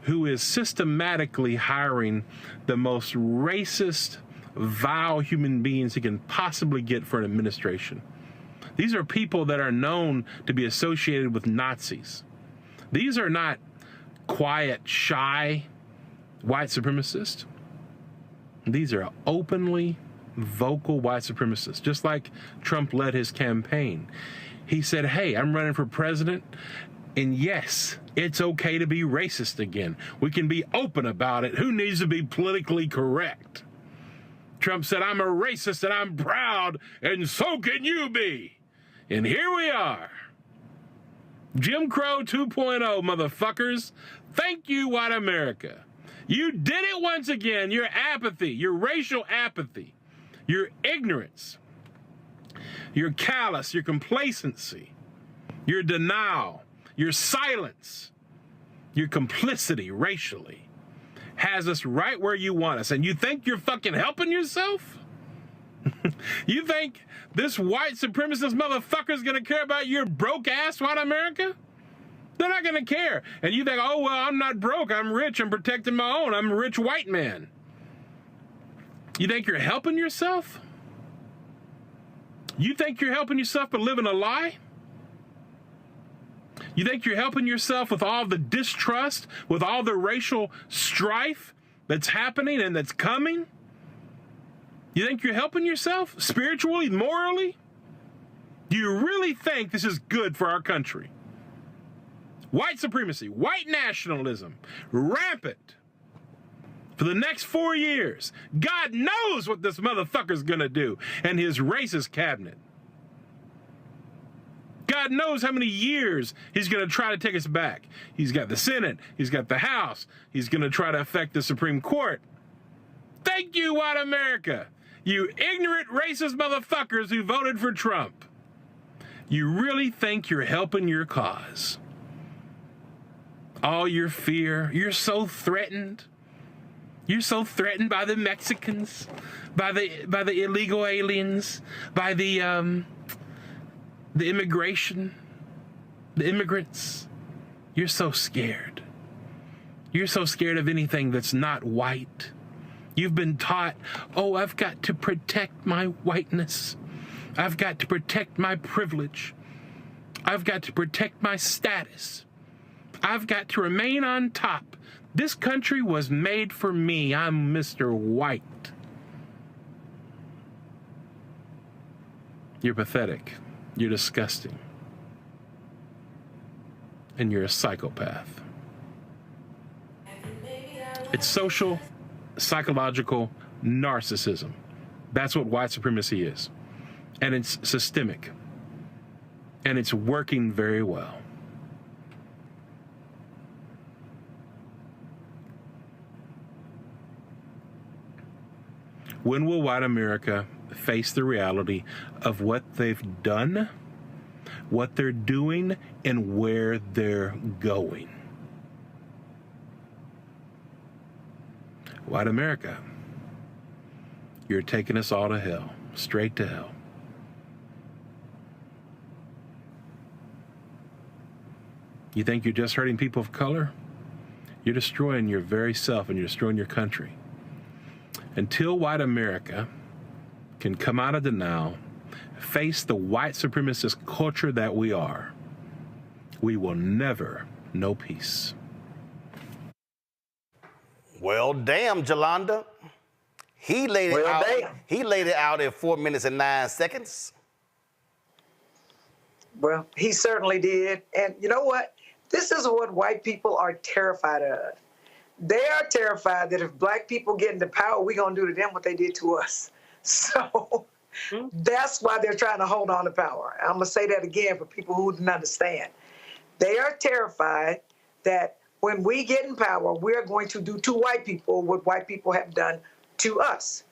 Who is systematically hiring the most racist, vile human beings he can possibly get for an administration. These are people that are known to be associated with Nazis. These are not quiet, shy white supremacists. These are openly vocal white supremacists, just like Trump led his campaign. He said, hey, I'm running for president, and yes, it's okay to be racist again. We can be open about it. Who needs to be politically correct? Trump said, I'm a racist and I'm proud, and so can you be. And here we are. Jim Crow 2.0, motherfuckers. Thank you, white America. You did it once again. Your apathy, your racial apathy, your ignorance Your callous, your complacency, your denial, your silence, your complicity racially has us right where you want us. And you think you're fucking helping yourself? You think this white supremacist motherfucker's gonna care about your broke ass white America? They're not gonna care. And you think, oh, well, I'm not broke, I'm rich, I'm protecting my own, I'm a rich white man. You think you're helping yourself? You think you're helping yourself by living a lie? You think you're helping yourself with all the distrust, with all the racial strife that's happening and that's coming? You think you're helping yourself spiritually, morally? Do you really think this is good for our country? White supremacy, white nationalism, rampant for the next 4 years. God knows what this motherfucker's gonna do and his racist cabinet. God knows how many years he's gonna try to take us back. He's got the Senate, he's got the House, he's gonna try to affect the Supreme Court. Thank you, white America. You ignorant racist motherfuckers who voted for Trump. You really think you're helping your cause. All your fear, you're so threatened. You're so threatened by the Mexicans, by the illegal aliens, by the immigration, the immigrants. You're so scared. You're so scared of anything that's not white. You've been taught, oh, I've got to protect my whiteness. I've got to protect my privilege. I've got to protect my status. I've got to remain on top. This country was made for me. I'm Mr. White. You're pathetic. You're disgusting. And you're a psychopath. It's social, psychological narcissism. That's what white supremacy is. And it's systemic. And it's working very well. When will white America face the reality of what they've done, what they're doing, and where they're going? White America, you're taking us all to hell, straight to hell. You think you're just hurting people of color? You're destroying your very self and you're destroying your country. Until white America can come out of denial, face the white supremacist culture that we are, we will never know peace.
Well, damn, Jolanda. He laid it out. He laid it out in 4 minutes and 9 seconds.
Well, he certainly did. And you know what? This is what white people are terrified of. They are terrified that if black people get into power, we're going to do to them what they did to us. So that's why they're trying to hold on to power. I'm going to say that again for people who didn't understand. They are terrified that when we get in power, we're going to do to white people what white people have done to us.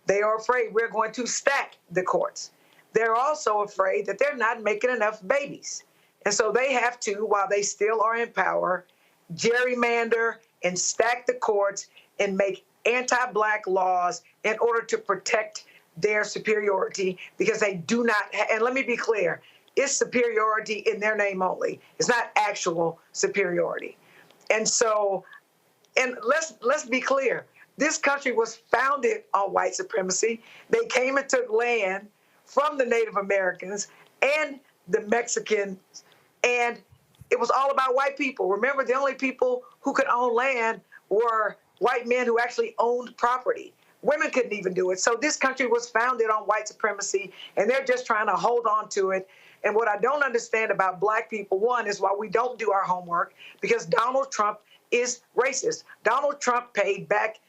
They are afraid we're going to stack the courts. They're also afraid that they're not making enough babies. And so they have to, while they still are in power, gerrymander and stack the courts and make anti-black laws in order to protect their superiority, because they do not, and let me be clear, it's superiority in their name only. It's not actual superiority. And so, and let's be clear, this country was founded on white supremacy. They came and took land from the Native Americans and the Mexicans, and it was all about white people. Remember, the only people who could own land were white men who actually owned property. Women couldn't even do it. So this country was founded on white supremacy, and they're just trying to hold on to it. And what I don't understand about black people, one, is why we don't do our homework, because Donald Trump is racist. Donald Trump paid back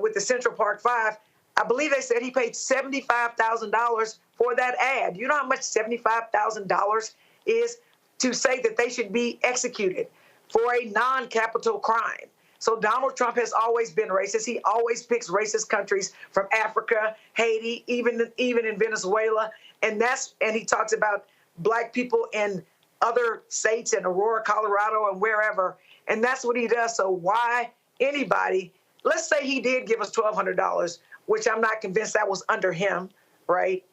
with the Central Park Five. I believe they said he paid $75,000 for that ad. You know how much $75,000 is to say that they should be executed for a non-capital crime? So Donald Trump has always been racist. He always picks racist countries from Africa, Haiti, even in Venezuela. And he talks about black people in other states in Aurora, Colorado, and wherever. And that's what he does. So why anybody, let's say he did give us $1,200, which I'm not convinced that was under him, right?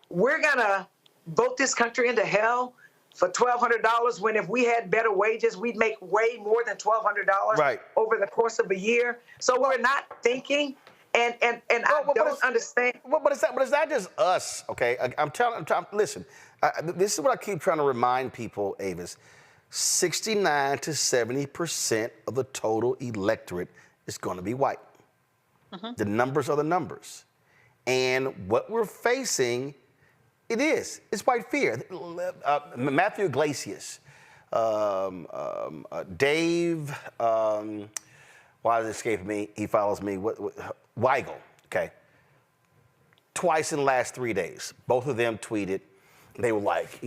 We're going to vote this country into hell for $1,200 when if we had better wages, we'd make way more than $1,200 over the course of a year. So we're not thinking, and I don't understand.
But it's not just us, okay? I'm telling, listen, this is what I keep trying to remind people, Avis. 69 to 70% of the total electorate is going to be white. The numbers are the numbers. And what we're facing, it's white fear. Matthew Iglesias, Dave, why is it escaping me? He follows me. Weigel, okay. Twice in the last 3 days, both of them tweeted. They were like,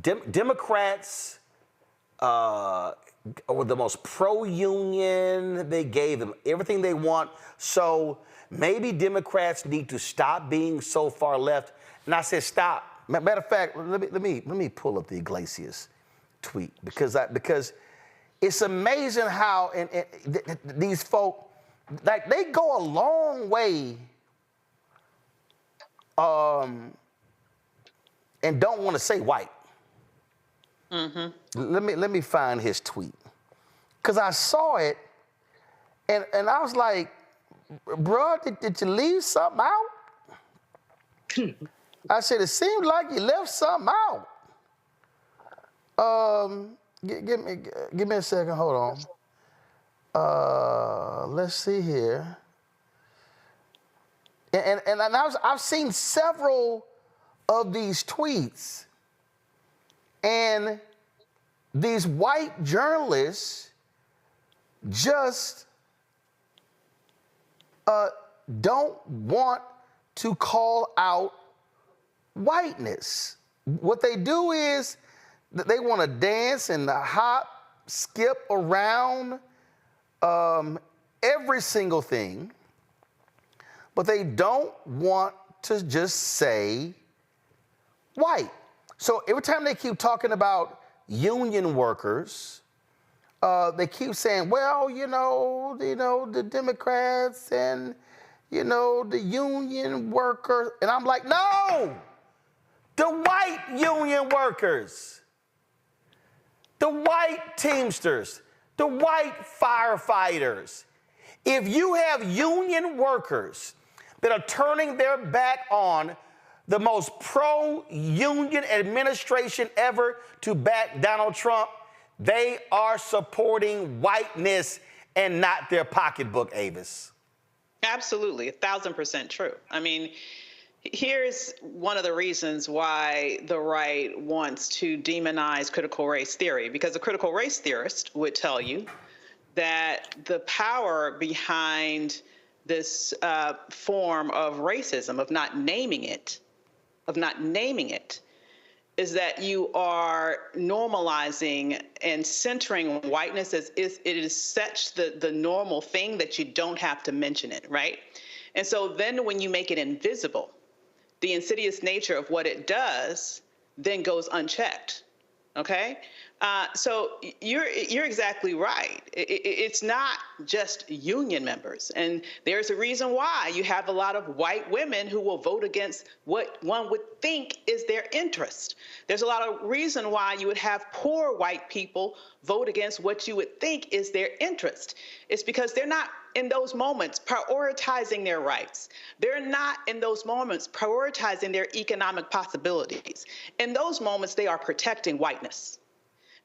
Democrats were the most pro-union. They gave them everything they want. So maybe Democrats need to stop being so far left. And I said, stop. Matter of fact, let me pull up the Iglesias tweet because it's amazing how these folk, like, they go a long way and don't want to say white. Let me find his tweet. Because I saw it, and I was like, bro, did you leave something out? I said, it seemed like you left something out. Give me a second, hold on. Let's see here. And I've seen several of these tweets, and these white journalists just don't want to call out whiteness. What they do is that they want to dance and hop, skip around every single thing, but they don't want to just say white. So every time they keep talking about union workers, they keep saying, well, the Democrats and, the union workers. And I'm like, no, the white union workers, the white Teamsters, the white firefighters. If you have union workers that are turning their back on the most pro-union administration ever to back Donald Trump, they are supporting whiteness and not their pocketbook, Avis.
Absolutely, 1,000% true. I mean, here's one of the reasons why the right wants to demonize critical race theory, because a critical race theorist would tell you that the power behind this form of racism, of not naming it, is that you are normalizing and centering whiteness as if it is such the normal thing that you don't have to mention it, right? And so then when you make it invisible, the insidious nature of what it does then goes unchecked, okay? So you're exactly right. It's not just union members. And there's a reason why you have a lot of white women who will vote against what one would think is their interest. There's a lot of reason why you would have poor white people vote against what you would think is their interest. It's because they're not in those moments prioritizing their rights. They're not in those moments prioritizing their economic possibilities. In those moments, they are protecting whiteness.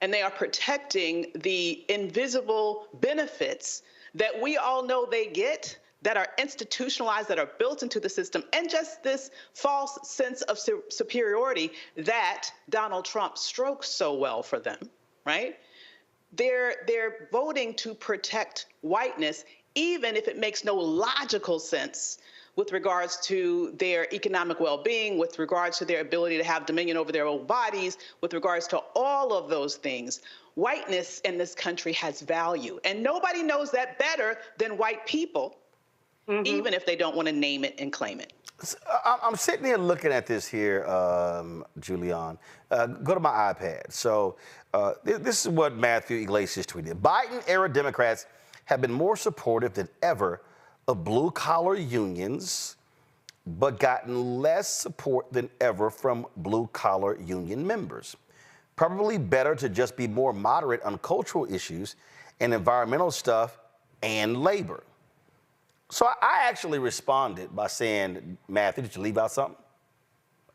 And they are protecting the invisible benefits that we all know they get, that are institutionalized, that are built into the system, and just this false sense of superiority that Donald Trump strokes so well for them, right? They're voting to protect whiteness, even if it makes no logical sense with regards to their economic well-being, with regards to their ability to have dominion over their own bodies, with regards to all of those things. whiteness in this country has value. And nobody knows that better than white people, even if they don't want to name it and claim it.
I'm sitting here looking at this here, Julian. Go to my iPad. So this is what Matthew Iglesias tweeted. Biden-era Democrats have been more supportive than ever of blue-collar unions, but gotten less support than ever from blue-collar union members. Probably better to just be more moderate on cultural issues and environmental stuff and labor. So I actually responded by saying, Matthew, did you leave out something?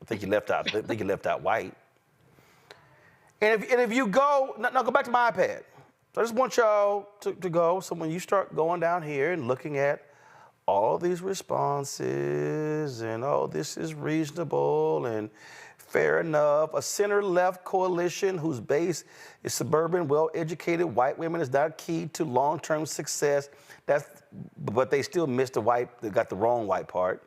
I think you left out white. And if you go, now go back to my iPad. So I just want y'all to go. So when you start going down here and looking at all these responses and, oh, this is reasonable and fair enough, a center-left coalition whose base is suburban, well-educated white women is not key to long-term success. But they still missed they got the wrong white part.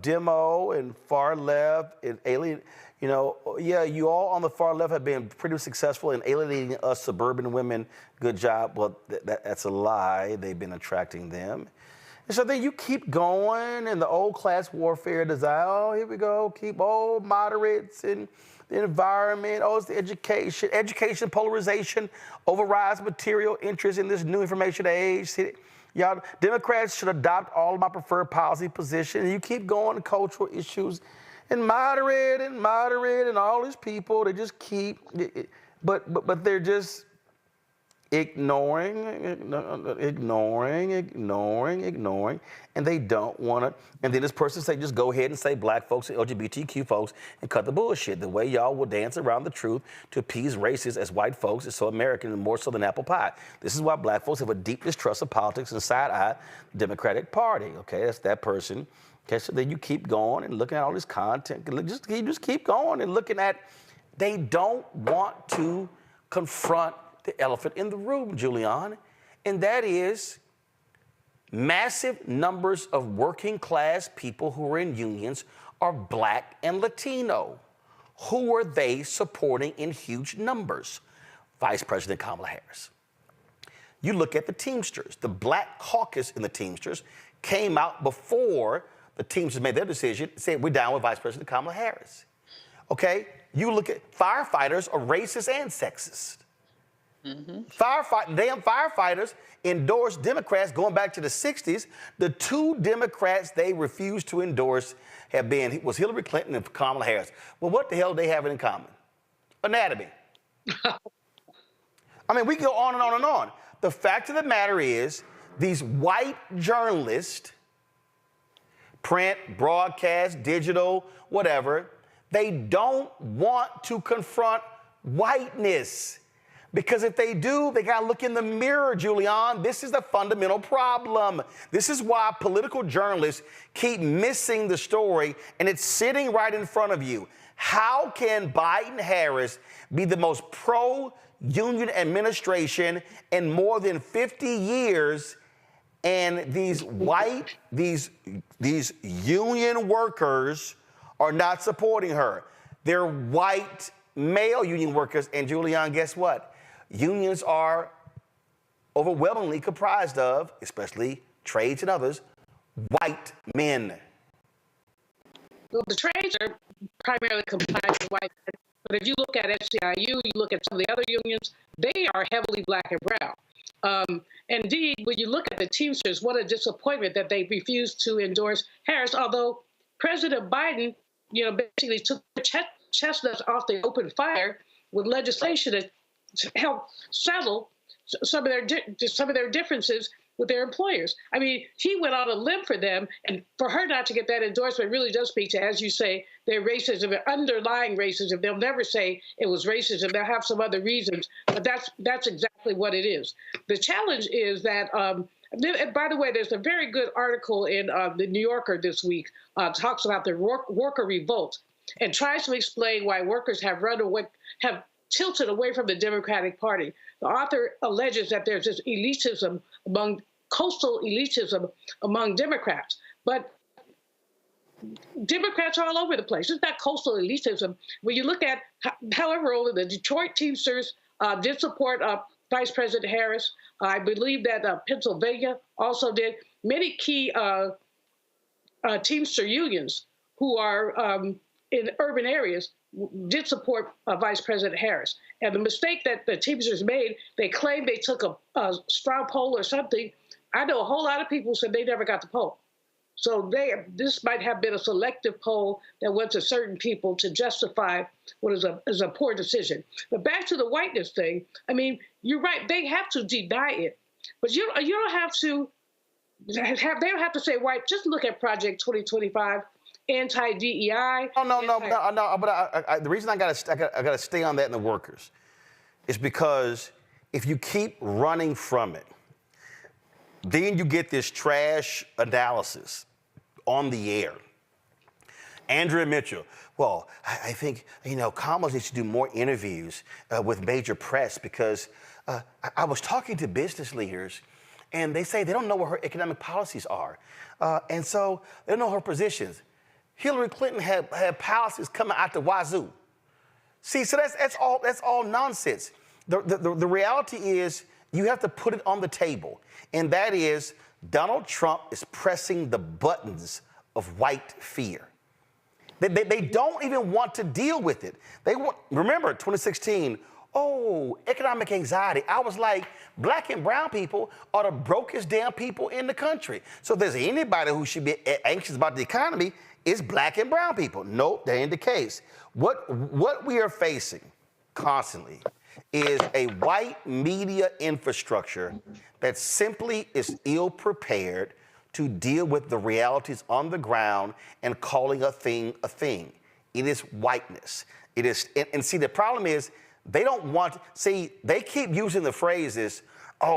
Demo and far left and alien, you all on the far left have been pretty successful in alienating us suburban women. Good job. Well, that's a lie. They've been attracting them. And so then you keep going and the old class warfare design, oh, here we go, keep old moderates and the environment, oh, it's the education polarization overrides material interest in this new information age. See, y'all, Democrats should adopt all of my preferred policy positions. And you keep going to cultural issues and moderate and all these people, they just keep, but they're just ignoring, and they don't want to. And then this person say, just go ahead and say black folks and LGBTQ folks and cut the bullshit. The way y'all will dance around the truth to appease racists as white folks is so American and more so than apple pie. This is why black folks have a deep distrust of politics and side-eye Democratic Party. Okay, that's that person. Okay, so then you keep going and looking at all this content. Just keep going and looking at, they don't want to confront the elephant in the room, Julian, and that is massive numbers of working class people who are in unions are black and Latino. Who are they supporting in huge numbers? Vice President Kamala Harris. You look at the Teamsters. The Black Caucus in the Teamsters came out before the Teamsters made their decision, said we're down with Vice President Kamala Harris. Okay? You look at firefighters are racist and sexist. Firefighters endorsed Democrats going back to the 60s. The two Democrats they refused to endorse was Hillary Clinton and Kamala Harris. Well, what the hell do they have in common? Anatomy. I mean, we can go on and on and on. The fact of the matter is, these white journalists, print, broadcast, digital, whatever, they don't want to confront whiteness. Because if they do, they gotta look in the mirror, Julian. This is the fundamental problem. This is why political journalists keep missing the story, and it's sitting right in front of you. How can Biden-Harris be the most pro-union administration in more than 50 years, and these union workers are not supporting her? They're white male union workers, and Julian, guess what? Unions are overwhelmingly comprised of, especially trades and others, white men.
Well, the trades are primarily comprised of white men, but if you look at SEIU, you look at some of the other unions, they are heavily black and brown. Indeed, when you look at the Teamsters, what a disappointment that they refused to endorse Harris, although President Biden, basically took the chestnuts off the open fire with legislation that help settle some of their differences with their employers. I mean, he went on a limb for them, and for her not to get that endorsement really does speak to, as you say, their racism, their underlying racism. They'll never say it was racism. They'll have some other reasons, but that's exactly what it is. The challenge is that, and by the way, there's a very good article in the New Yorker this week, talks about the worker revolt and tries to explain why workers have tilted away from the Democratic Party. The author alleges that there's this coastal elitism among Democrats, but Democrats are all over the place. It's not coastal elitism. When you look at, however old the Detroit Teamsters did support Vice President Harris. I believe that Pennsylvania also did. Many key Teamster unions who are in urban areas did support Vice President Harris. And the mistake that the Teamsters made, they claimed they took a straw poll or something. I know a whole lot of people said they never got the poll. So this might have been a selective poll that went to certain people to justify what is a poor decision. But back to the whiteness thing, I mean, you're right, they have to deny it. But you don't have to they don't have to say white. Just look at Project 2025, anti-DEI.
No. But the reason I gotta stay on that in the workers is because if you keep running from it, then you get this trash analysis on the air. Andrea Mitchell, well, I think, Kamala needs to do more interviews with major press because I was talking to business leaders and they say they don't know what her economic policies are. And so they don't know her positions. Hillary Clinton had policies coming out the wazoo. See, so that's all nonsense. The reality is you have to put it on the table. And that is Donald Trump is pressing the buttons of white fear. They don't even want to deal with it. Remember 2016, economic anxiety. I was like, black and brown people are the brokest damn people in the country. So if there's anybody who should be anxious about the economy, it's black and brown people. Nope, that ain't the case. What we are facing constantly is a white media infrastructure that simply is ill-prepared to deal with the realities on the ground and calling a thing a thing. It is whiteness. It is, and see, the problem is they don't want, they keep using the phrases, we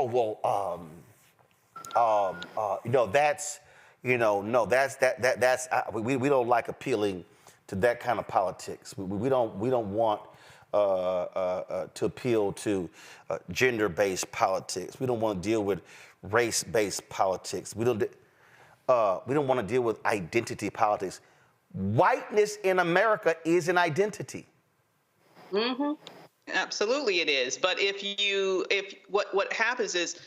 don't like appealing to that kind of politics. We don't want to appeal to gender-based politics. We don't want to deal with race-based politics. We don't want to deal with identity politics. Whiteness in America is an identity.
Mm-hmm. Absolutely it is. But what happens is,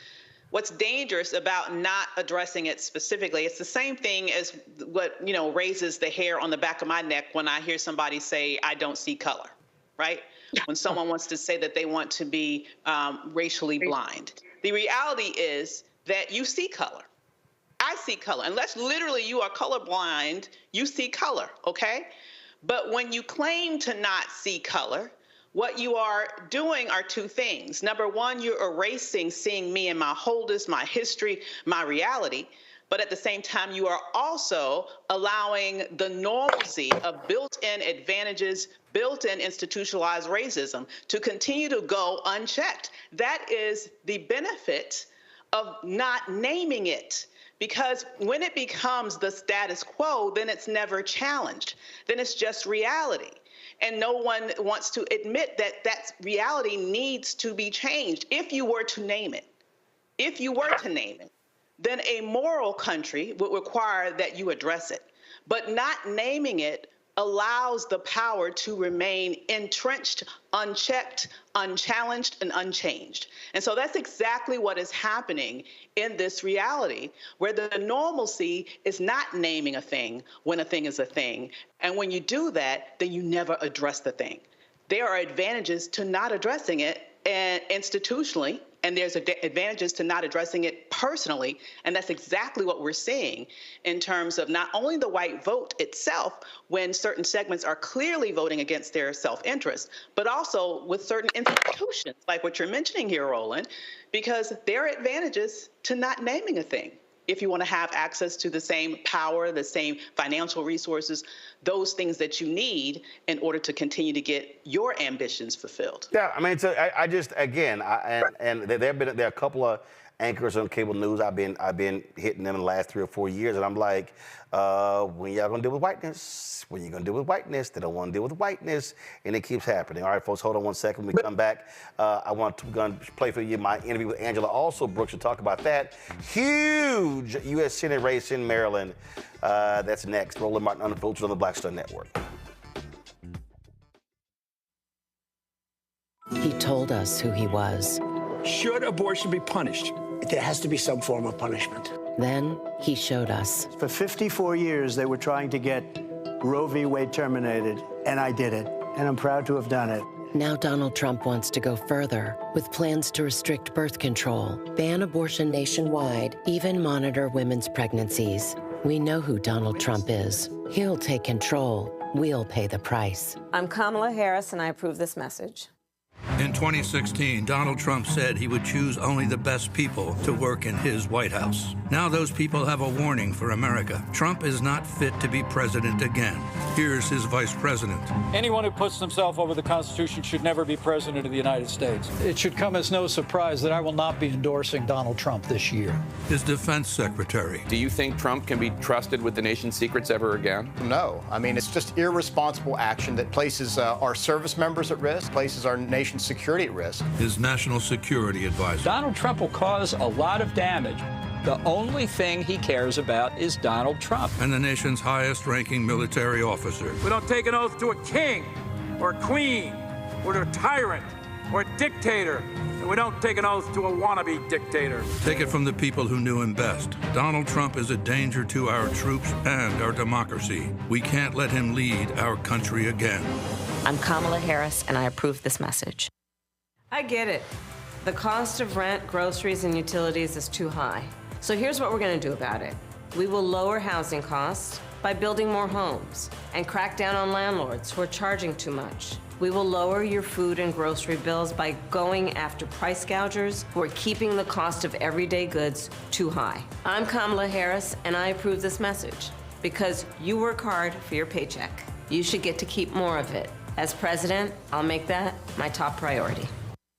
what's dangerous about not addressing it specifically, it's the same thing as what, raises the hair on the back of my neck when I hear somebody say, I don't see color, right? When someone wants to say that they want to be racially blind. The reality is that you see color. I see color. Unless literally you are colorblind, you see color, okay? But when you claim to not see color, what you are doing are two things. Number one, you're erasing seeing me and my wholeness, my history, my reality. But at the same time, you are also allowing the normalcy of built-in advantages, built-in institutionalized racism to continue to go unchecked. That is the benefit of not naming it. Because when it becomes the status quo, then it's never challenged. Then it's just reality. And no one wants to admit that that reality needs to be changed. If you were to name it, then a moral country would require that you address it. But not naming it allows the power to remain entrenched, unchecked, unchallenged, and unchanged. And so that's exactly what is happening in this reality, where the normalcy is not naming a thing when a thing is a thing. And when you do that, then you never address the thing. There are advantages to not addressing it institutionally, and there's advantages to not addressing it personally. And that's exactly what we're seeing in terms of not only the white vote itself, when certain segments are clearly voting against their self-interest, but also with certain institutions, like what you're mentioning here, Roland, because there are advantages to not naming a thing. If you want to have access to the same power, the same financial resources, those things that you need in order to continue to get your ambitions fulfilled.
Yeah, I mean, there are a couple of anchors on cable news I've been hitting them in the last 3 or 4 years, and I'm like, when y'all gonna deal with whiteness? When you gonna deal with whiteness? They don't want to deal with whiteness, and it keeps happening. All right, folks, hold on one second. When we come back, I'm gonna play for you my interview with Angela Alsobrooks to talk about that huge U.S. Senate race in Maryland. That's next. Roland Martin Unfiltered on the Black Star Network.
he told us who he was.
Should abortion be punished? There has to be some form of punishment.
Then he showed us.
For 54 years, they were trying to get Roe v. Wade terminated, and I did it, and I'm proud to have done it.
Now Donald Trump wants to go further with plans to restrict birth control, ban abortion nationwide, even monitor women's pregnancies. We know who Donald Trump is. He'll take control. We'll pay the price.
I'm Kamala Harris, and I approve this message.
In 2016, Donald Trump said he would choose only the best people to work in his White House. Now those people have a warning for America. Trump is not fit to be president again. Here's his vice president.
Anyone who puts themselves over the Constitution should never be president of the United States. It should come as no surprise that I will not be endorsing Donald Trump this year.
His defense secretary.
Do you think Trump can be trusted with the nation's secrets ever again?
No. I mean, it's just irresponsible action that places our service members at risk, places our nation's security at risk.
His national security advisor.
Donald Trump will cause a lot of damage. The only thing he cares about is Donald Trump.
And the nation's highest-ranking military officer.
We don't take an oath to a king or a queen or to a tyrant or a dictator. And we don't take an oath to a wannabe dictator.
Take it from the people who knew him best. Donald Trump is a danger to our troops and our democracy. We can't let him lead our country again.
I'm Kamala Harris, and I approve this message. I get it. The cost of rent, groceries, and utilities is too high. So here's what we're going to do about it. We will lower housing costs by building more homes and crack down on landlords who are charging too much. We will lower your food and grocery bills by going after price gougers who are keeping the cost of everyday goods too high. I'm Kamala Harris, and I approve this message because you work hard for your paycheck. You should get to keep more of it. As president, I'll make that my top priority.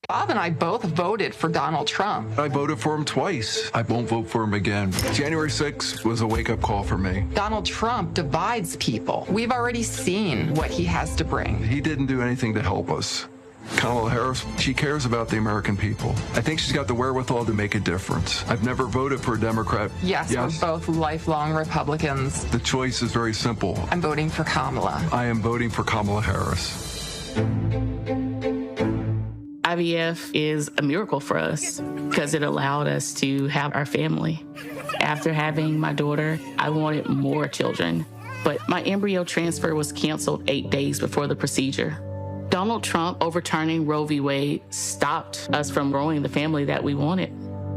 Bob and I both voted for Donald Trump.
I voted for him twice. I won't vote for him again. January 6th was a wake-up call for me.
Donald Trump divides people. We've already seen what he has to bring.
He didn't do anything to help us. Kamala Harris, she cares about the American people. I think she's got the wherewithal to make a difference. I've never voted for a Democrat.
Yes, we're both lifelong Republicans.
The choice is very simple.
I'm voting for Kamala.
I am voting for Kamala Harris.
IVF is a miracle for us because it allowed us to have our family. After having my daughter, I wanted more children, but my embryo transfer was canceled 8 days before the procedure. Donald Trump overturning Roe v. Wade stopped us from growing the family that we wanted.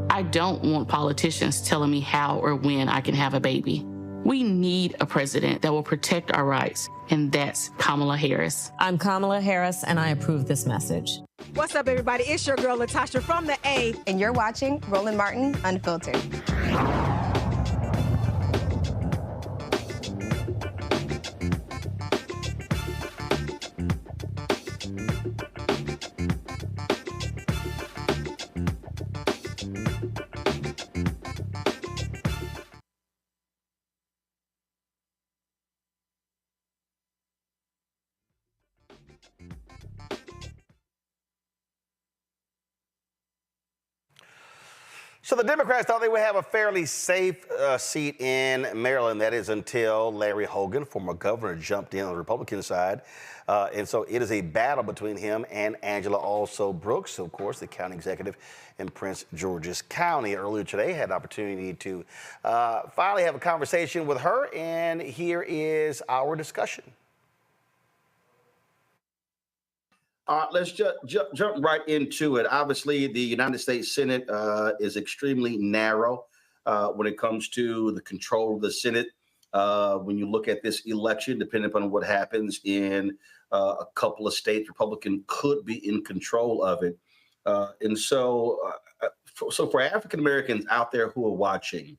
I don't want politicians telling me how or when I can have a baby. We need a president that will protect our rights, and that's Kamala Harris.
I'm Kamala Harris, and I approve this message.
What's up, everybody? It's your girl, Latasha from the A.
And you're watching Roland Martin Unfiltered.
So the Democrats thought they would have a fairly safe seat in Maryland. That is until Larry Hogan, former governor, jumped in on the Republican side. And so it is a battle between him and Angela Alsobrooks, of course, the county executive in Prince George's County. Earlier today, I had an opportunity to finally have a conversation with her, and here is our discussion. Let's jump right into it. Obviously, the United States Senate is extremely narrow when it comes to the control of the Senate. When you look at this election, depending upon what happens in a couple of states, Republican could be in control of it. And so for African Americans out there who are watching,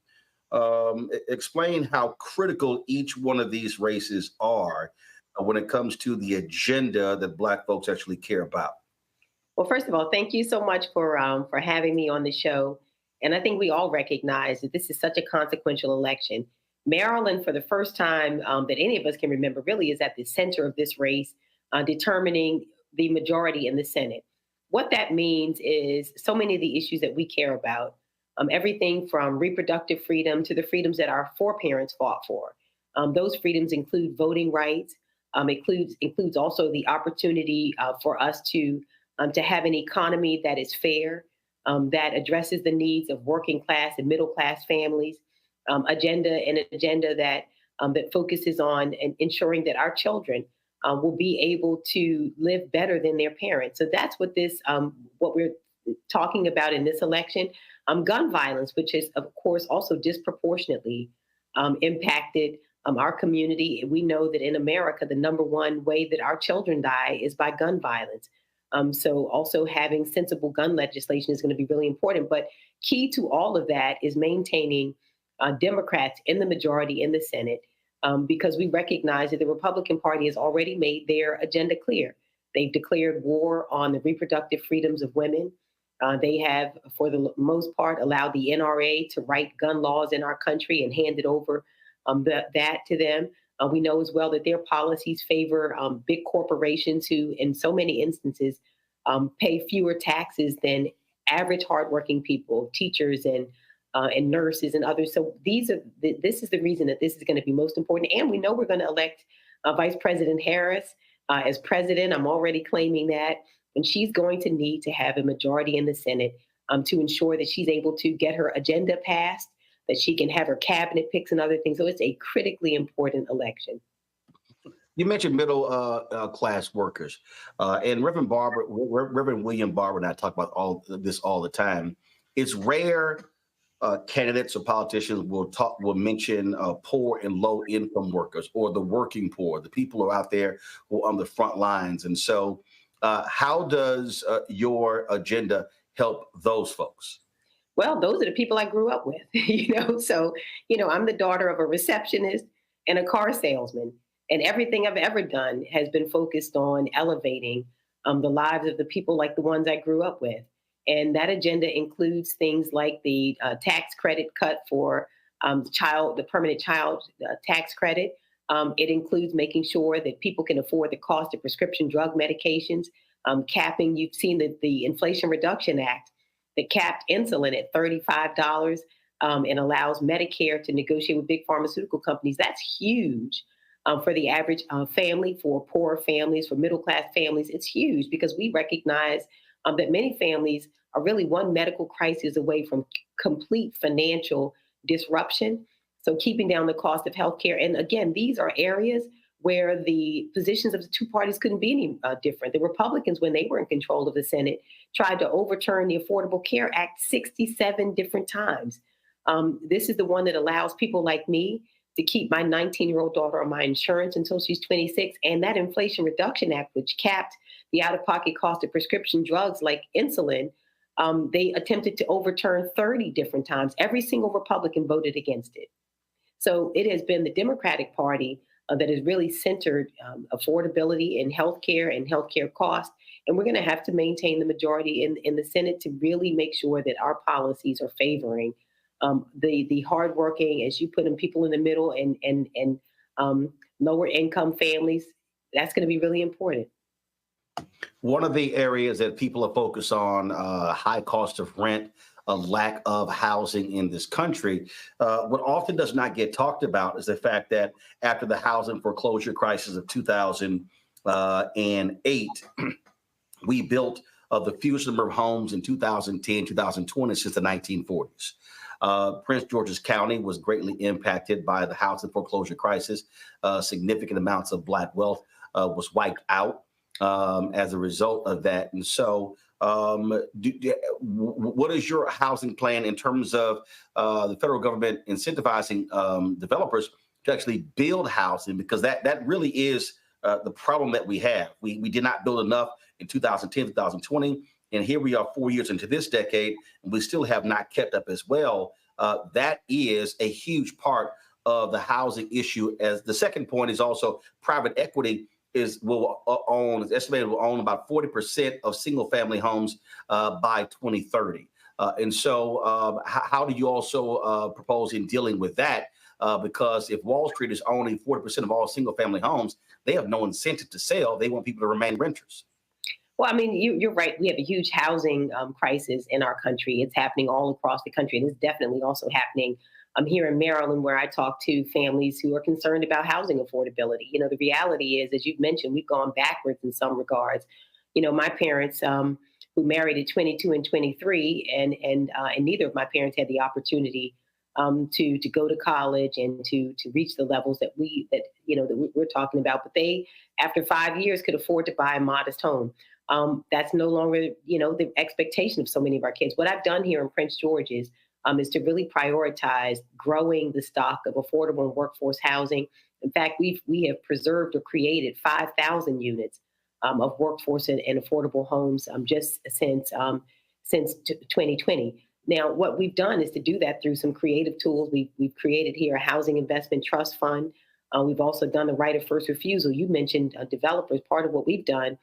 explain how critical each one of these races are when it comes to the agenda that Black folks actually care about.
Well, first of all, thank you so much for having me on the show. And I think we all recognize that this is such a consequential election. Maryland, for the first time that any of us can remember, really is at the center of this race, determining the majority in the Senate. What that means is so many of the issues that we care about, everything from reproductive freedom to the freedoms that our foreparents fought for. Those freedoms include voting rights. Includes also the opportunity for us to to have an economy that is fair, that addresses the needs of working class and middle class families, an agenda that that focuses on ensuring that our children will be able to live better than their parents. So that's what what we're talking about in this election. Gun violence, which is, of course, also disproportionately impacted our community. We know that in America, the number one way that our children die is by gun violence. So also having sensible gun legislation is going to be really important. But key to all of that is maintaining Democrats in the majority in the Senate, because we recognize that the Republican Party has already made their agenda clear. They've declared war on the reproductive freedoms of women. They have, for the most part, allowed the NRA to write gun laws in our country and handed over that to them. We know as well that their policies favor big corporations who, in so many instances, pay fewer taxes than average hardworking people, teachers and nurses and others. So this is the reason that this is going to be most important. And we know we're going to elect Vice President Harris as president. I'm already claiming that. And she's going to need to have a majority in the Senate to ensure that she's able to get her agenda passed, that she can have her cabinet picks and other things. So it's a critically important election.
You mentioned middle class workers, and Reverend William Barber and I talk about all this all the time. It's rare candidates or politicians will mention poor and low income workers or the working poor, the people who are out there who are on the front lines. And so how does your agenda help those folks?
Well, those are the people I grew up with, So, I'm the daughter of a receptionist and a car salesman. And everything I've ever done has been focused on elevating the lives of the people like the ones I grew up with. And that agenda includes things like the tax credit cut for the permanent child tax credit. It includes making sure that people can afford the cost of prescription drug medications, capping. You've seen the Inflation Reduction Act that capped insulin at $35 and allows Medicare to negotiate with big pharmaceutical companies. That's huge for the average family, for poor families, for middle-class families. It's huge because we recognize that many families are really one medical crisis away from complete financial disruption. So keeping down the cost of healthcare. And again, these are areas where the positions of the two parties couldn't be any different. The Republicans, when they were in control of the Senate, tried to overturn the Affordable Care Act 67 different times. This is the one that allows people like me to keep my 19-year-old daughter on my insurance until she's 26. And that Inflation Reduction Act, which capped the out-of-pocket cost of prescription drugs like insulin, they attempted to overturn 30 different times. Every single Republican voted against it. So it has been the Democratic Party that has really centered affordability in healthcare and healthcare costs. And we're going to have to maintain the majority in the Senate to really make sure that our policies are favoring the hardworking, as you put them, people in the middle and lower income families. That's going to be really important.
One of the areas that people are focused on, high cost of rent, a lack of housing in this country. What often does not get talked about is the fact that after the housing foreclosure crisis of 2008, we built the fewest number of homes in 2010, 2020 since the 1940s. Prince George's County was greatly impacted by the housing foreclosure crisis. Significant amounts of Black wealth was wiped out as a result of that. And so what is your housing plan in terms of the federal government incentivizing developers to actually build housing? Because that really is the problem that we have. We did not build enough in 2010, 2020. And here we are 4 years into this decade, and we still have not kept up as well. That is a huge part of the housing issue. As the second point is also private equity is estimated will own about 40% of single family homes by 2030. And so how do you also propose in dealing with that? Because if Wall Street is owning 40% of all single family homes, they have no incentive to sell. They want people to remain renters.
Well, I mean, you're right. We have a huge housing crisis in our country. It's happening all across the country. And it's definitely also happening here in Maryland, where I talk to families who are concerned about housing affordability. You know, the reality is, as you've mentioned, we've gone backwards in some regards. My parents, who married at 22 and 23, and neither of my parents had the opportunity to go to college and to reach the levels that we're talking about. But they, after 5 years, could afford to buy a modest home. That's no longer, the expectation of so many of our kids. What I've done here in Prince George's is to really prioritize growing the stock of affordable and workforce housing. In fact, we have preserved or created 5,000 units of workforce and affordable homes just since 2020. Now, what we've done is to do that through some creative tools. We've created here a housing investment trust fund. We've also done the right of first refusal. You mentioned developers. Part of what we've done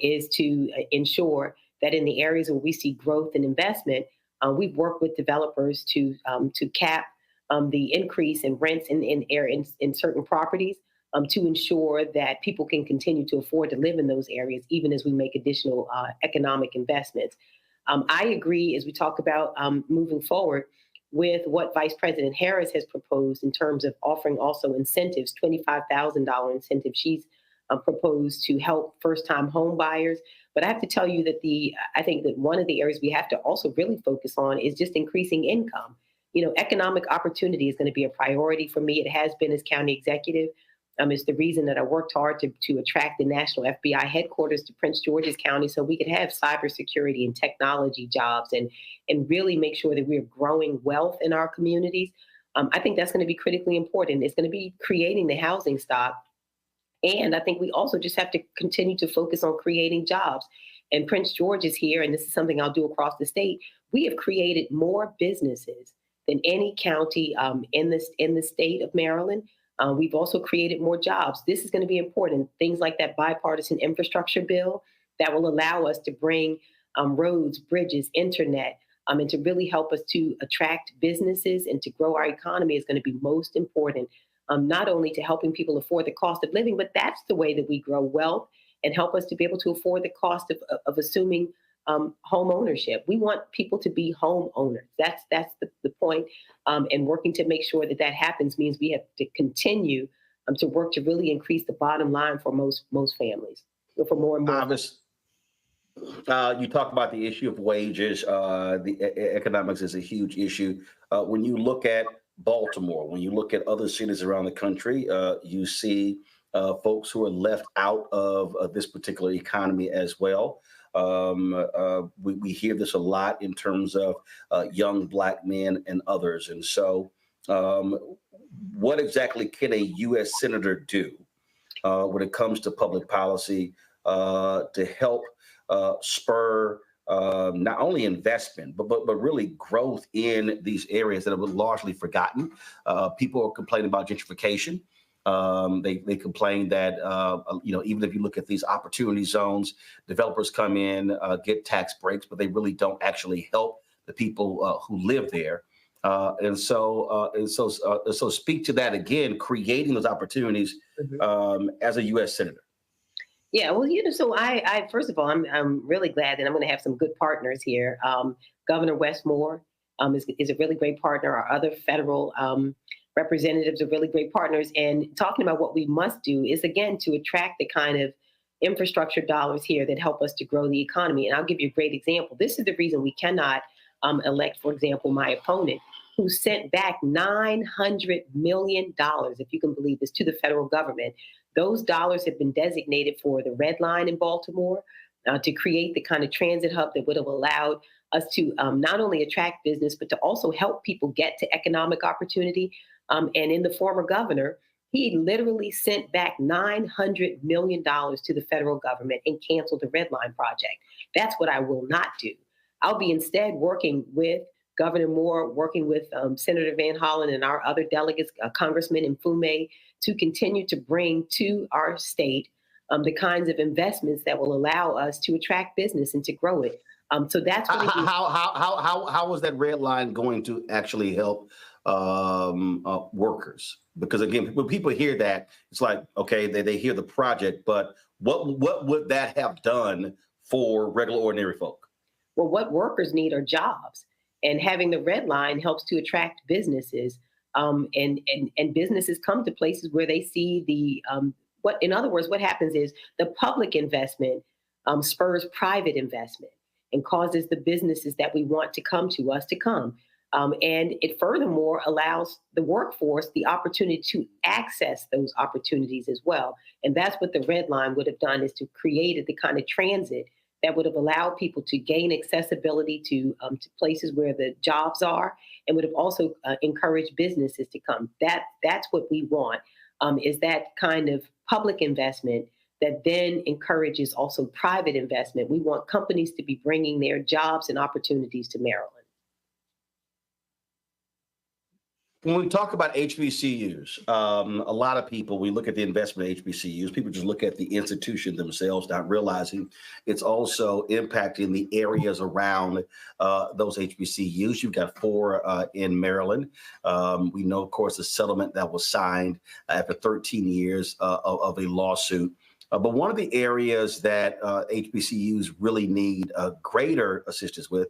is to ensure that in the areas where we see growth and investment, we've worked with developers to cap the increase in rents in certain properties to ensure that people can continue to afford to live in those areas, even as we make additional economic investments. I agree, as we talk about moving forward, with what Vice President Harris has proposed in terms of offering also incentives, $25,000 incentives. She's proposed to help first-time home buyers. But I have to tell you that I think that one of the areas we have to also really focus on is just increasing income. Economic opportunity is going to be a priority for me. It has been as county executive. It's the reason that I worked hard to attract the national FBI headquarters to Prince George's County so we could have cybersecurity and technology jobs and really make sure that we're growing wealth in our communities. I think that's going to be critically important. It's going to be creating the housing stock. And I think we also just have to continue to focus on creating jobs. And Prince George is here, and this is something I'll do across the state. We have created more businesses than any county in the state of Maryland. We've also created more jobs. This is going to be important. Things like that bipartisan infrastructure bill that will allow us to bring roads, bridges, internet, and to really help us to attract businesses and to grow our economy is going to be most important. Not only to helping people afford the cost of living, but that's the way that we grow wealth and help us to be able to afford the cost of assuming home ownership. We want people to be home owners. That's the point. And working to make sure that happens means we have to continue to work to really increase the bottom line for most families, for more and more.
You talk about the issue of wages. The economics is a huge issue. When you look at Baltimore, when you look at other cities around the country, you see folks who are left out of this particular economy as well. We hear this a lot in terms of young Black men and others. And so what exactly can a U.S. Senator do when it comes to public policy to help spur not only investment, but really growth in these areas that have been largely forgotten? People are complaining about gentrification. They complain that, even if you look at these opportunity zones, developers come in, get tax breaks, but they really don't actually help the people who live there. And so speak to that again, creating those opportunities as a U.S. Senator.
Yeah, well, so I first of all, I'm really glad that I'm going to have some good partners here. Governor Westmore is a really great partner. Our other federal representatives are really great partners. And talking about what we must do is, again, to attract the kind of infrastructure dollars here that help us to grow the economy. And I'll give you a great example. This is the reason we cannot elect, for example, my opponent, who sent back $900 million, if you can believe this, to the federal government. Those dollars have been designated for the Red Line in Baltimore to create the kind of transit hub that would have allowed us to not only attract business, but to also help people get to economic opportunity. And in the former governor, he literally sent back $900 million to the federal government and canceled the Red Line project. That's what I will not do. I'll be instead working with Governor Moore, working with Senator Van Hollen and our other delegates, Congressman Mfume, to continue to bring to our state the kinds of investments that will allow us to attract business and to grow it. So that's what
how is that Red Line going to actually help workers? Because again, when people hear that, it's like, okay, they hear the project, but what would that have done for regular, ordinary folk?
Well, what workers need are jobs. And having the Red Line helps to attract businesses, and businesses come to places where they see in other words, what happens is the public investment spurs private investment and causes the businesses that we want to come to us to come. And it furthermore allows the workforce the opportunity to access those opportunities as well. And that's what the red line would have done, is to create the kind of transit that would have allowed people to gain accessibility to places where the jobs are, and would have also encouraged businesses to come. That's what we want, is that kind of public investment that then encourages also private investment. We want companies to be bringing their jobs and opportunities to Maryland.
When we talk about HBCUs, a lot of people, we look at the investment in HBCUs, people just look at the institution themselves, not realizing it's also impacting the areas around those HBCUs. You've got 4 in Maryland. We know, of course, the settlement that was signed after 13 years of a lawsuit. But one of the areas that HBCUs really need greater assistance with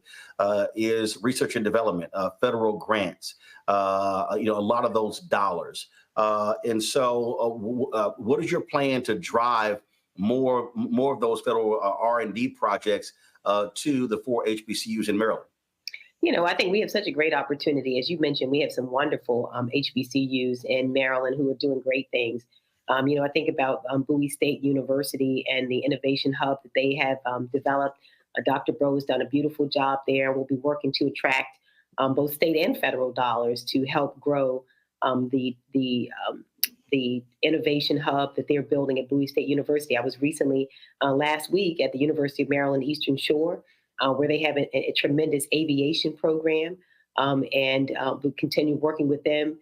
is research and development, federal grants, a lot of those dollars. And so what is your plan to drive more of those federal R&D projects to the 4 HBCUs in Maryland?
I think we have such a great opportunity. As you mentioned, we have some wonderful HBCUs in Maryland who are doing great things. I think about Bowie State University and the innovation hub that they have developed. Dr. Bro has done a beautiful job there. We'll be working to attract both state and federal dollars to help grow the innovation hub that they're building at Bowie State University. I was recently last week at the University of Maryland Eastern Shore, where they have a tremendous aviation program, and we'll continue working with them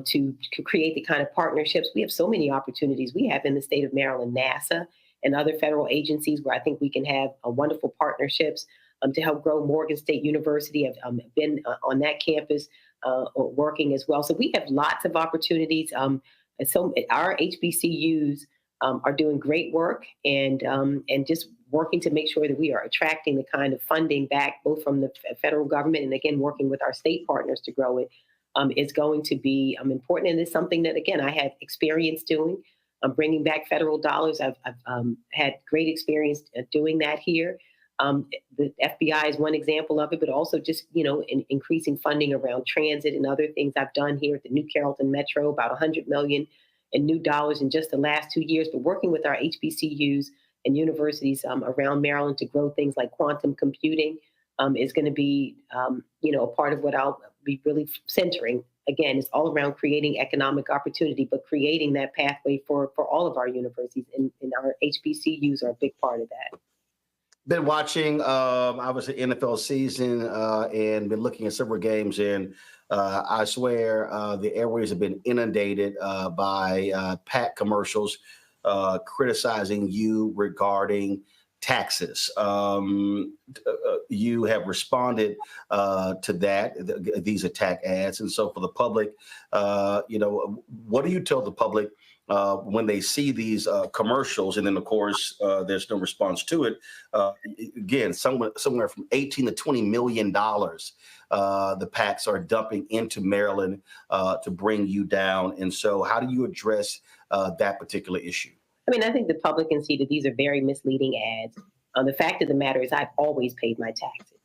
to create the kind of partnerships. We have so many opportunities we have in the state of Maryland, NASA and other federal agencies, where I think we can have wonderful partnerships to help grow. Morgan State University, I've been on that campus working as well. So we have lots of opportunities. So our HBCUs are doing great work, and just working to make sure that we are attracting the kind of funding back, both from the federal government and, again, working with our state partners to grow it. Is going to be important, and it's something that, again, I have experience doing. Bringing back federal dollars. I've had great experience doing that here. The FBI is one example of it, but also just, increasing funding around transit and other things I've done here at the New Carrollton Metro, about $100 million in new dollars in just the last 2 years. But working with our HBCUs and universities around Maryland to grow things like quantum computing is going to be, a part of what I'll be really centering. Again, it's all around creating economic opportunity, but creating that pathway for all of our universities, and our HBCUs are a big part of that.
Been watching, obviously, NFL season and been looking at several games, and I swear the airways have been inundated by PAC commercials criticizing you regarding taxes. You have responded to that, these attack ads. And so for the public, what do you tell the public when they see these commercials? And then, of course, there's no response to it. Again, somewhere from $18 to $20 million the PACs are dumping into Maryland to bring you down. And so how do you address that particular issue?
I think the public can see that these are very misleading ads. The fact of the matter is I've always paid my taxes.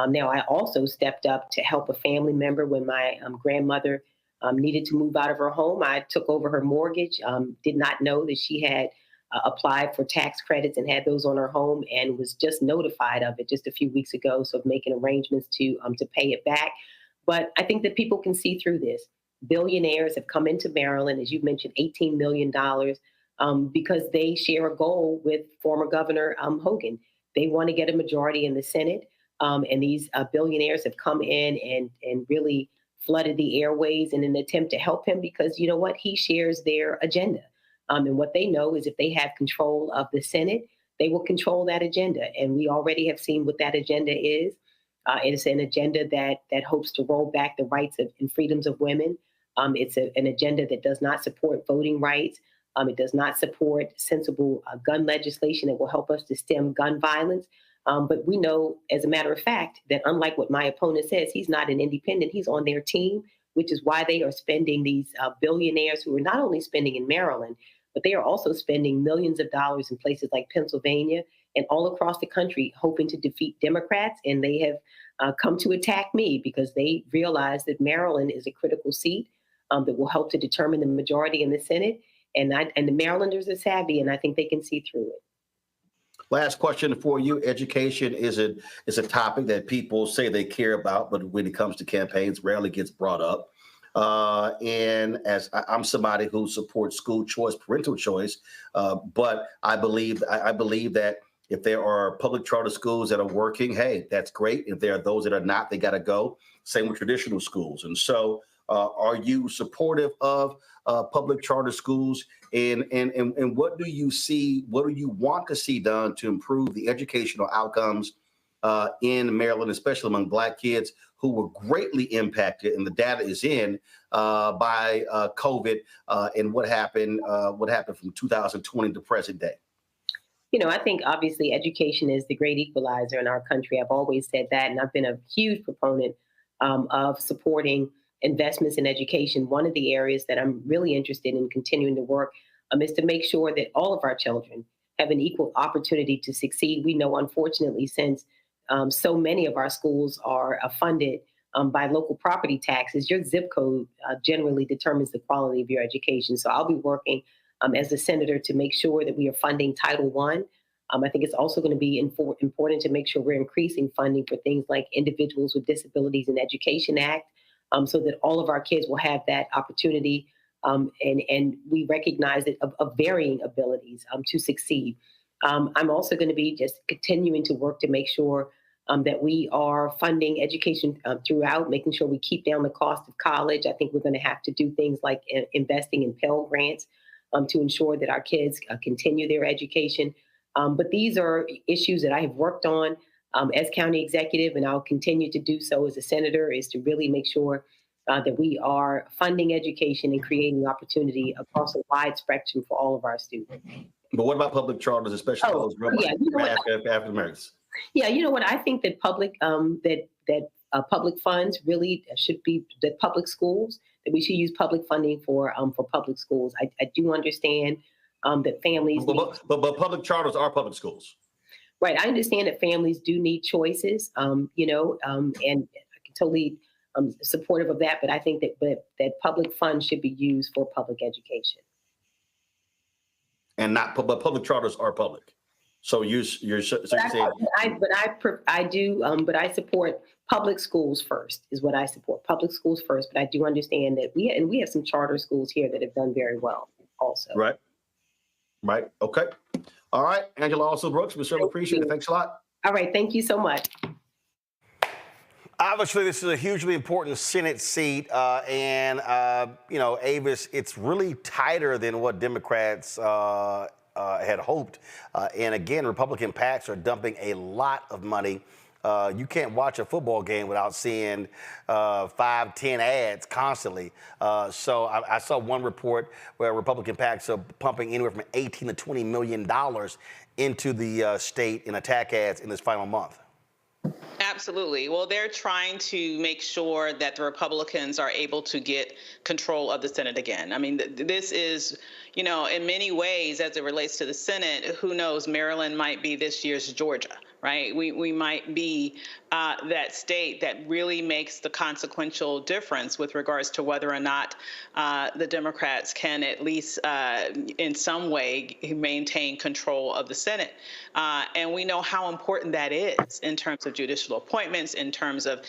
Now, I also stepped up to help a family member when my grandmother needed to move out of her home. I took over her mortgage, did not know that she had applied for tax credits and had those on her home, and was just notified of it just a few weeks ago. So making arrangements to pay it back. But I think that people can see through this. Billionaires have come into Maryland, as you mentioned, $18 million. Because they share a goal with former Governor Hogan. They want to get a majority in the Senate. And these billionaires have come in and really flooded the airways in an attempt to help him, because you know what? He shares their agenda. And what they know is if they have control of the Senate, they will control that agenda. And we already have seen what that agenda is. It's an agenda that hopes to roll back the rights and freedoms of women. It's an agenda that does not support voting rights. It does not support sensible gun legislation that will help us to stem gun violence. But we know, as a matter of fact, that unlike what my opponent says, he's not an independent. He's on their team, which is why they are spending these billionaires who are not only spending in Maryland, but they are also spending millions of dollars in places like Pennsylvania and all across the country hoping to defeat Democrats. And they have come to attack me because they realize that Maryland is a critical seat that will help to determine the majority in the Senate. And the Marylanders are savvy, and I think they can see through it.
Last question for you. Education is a topic that people say they care about, but when it comes to campaigns, rarely gets brought up. And as I'm somebody who supports school choice, parental choice, but I believe that if there are public charter schools that are working, hey, that's great. If there are those that are not, they got to go. Same with traditional schools. And so, are you supportive of public charter schools? And what do you see? What do you want to see done to improve the educational outcomes in Maryland, especially among Black kids who were greatly impacted, and the data is in by COVID and what happened from 2020 to present day?
You know, I think obviously education is the great equalizer in our country. I've always said that, and I've been a huge proponent of supporting investments in education. One of the areas that I'm really interested in continuing to work is to make sure that all of our children have an equal opportunity to succeed. We know, unfortunately, since so many of our schools are funded by local property taxes, your zip code generally determines the quality of your education. So I'll be working as a senator to make sure that we are funding Title I. I think it's also going to be important to make sure we're increasing funding for things like Individuals with Disabilities in Education Act, so that all of our kids will have that opportunity. And we recognize it of varying abilities to succeed. I'm also going to be just continuing to work to make sure that we are funding education throughout, making sure we keep down the cost of college. I think we're going to have to do things like investing in Pell Grants to ensure that our kids continue their education. But these are issues that I have worked on as county executive, and I'll continue to do so as a senator, is to really make sure that we are funding education and creating opportunity across a wide spectrum for all of our students.
But what about public charters, especially those run by African Americans?
Yeah, you know what? I think that public funds really should be that public schools, that we should use public funding for public schools. I do understand that families.
But public charters are public schools.
Right. I understand that families do need choices, and I can totally supportive of that. But I think that public funds should be used for public education.
And not, but public charters are public. So you're saying. But
I support public schools first, is what I support. Public schools first. But I do understand that we have some charter schools here that have done very well also.
Right. Okay. All right. Angela Alsobrooks, we certainly appreciate it. Thanks a lot.
All right. Thank you so much.
Obviously, this is a hugely important Senate seat, and Avis, it's really tighter than what Democrats had hoped. And again, Republican PACs are dumping a lot of money. You can't watch a football game without seeing 5, 10 ads constantly. So I saw one report where Republican PACs are pumping anywhere from $18 to $20 million into the state in attack ads in this final month.
Absolutely. Well, they're trying to make sure that the Republicans are able to get control of the Senate again. I mean, this is, in many ways, as it relates to the Senate, who knows, Maryland might be this year's Georgia, right? We might be that state that really makes the consequential difference with regards to whether or not the Democrats can at least in some way maintain control of the Senate. And we know how important that is in terms of judicial appointments, in terms of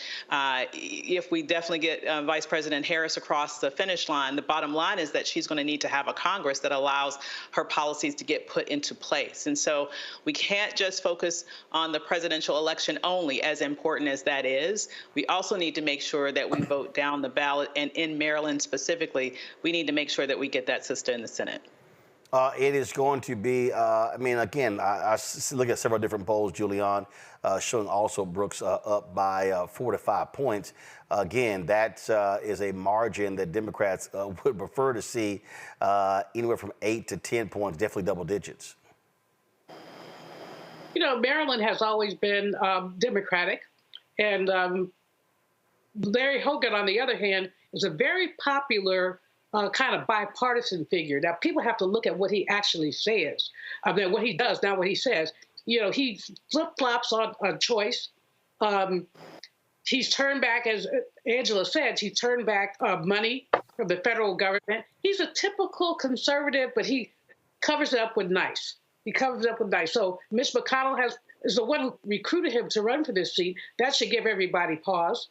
if we definitely get Vice President Harris across the finish line, the bottom line is that she's going to need to have a Congress that allows her policies to get put into place. And so we can't just focus on the presidential election only, as important as that is. We also need to make sure that we vote down the ballot, and in Maryland specifically, we need to make sure that we get that sister in the Senate.
It is going to be, I look at several different polls, Julian, showing Alsobrooks up by 4 to 5 points. Again, that is a margin that Democrats would prefer to see anywhere from 8 to 10 points, definitely double digits.
Maryland has always been Democratic, and Larry Hogan, on the other hand, is a very popular kind of bipartisan figure. Now, people have to look at what he actually says, what he does, not what he says. he flip-flops on choice. He's turned back, as Angela said, he's turned back money from the federal government. He's a typical conservative, but he covers it up with nice. He covers it up with nice. So Mitch McConnell is the one who recruited him to run for this seat. That should give everybody pause.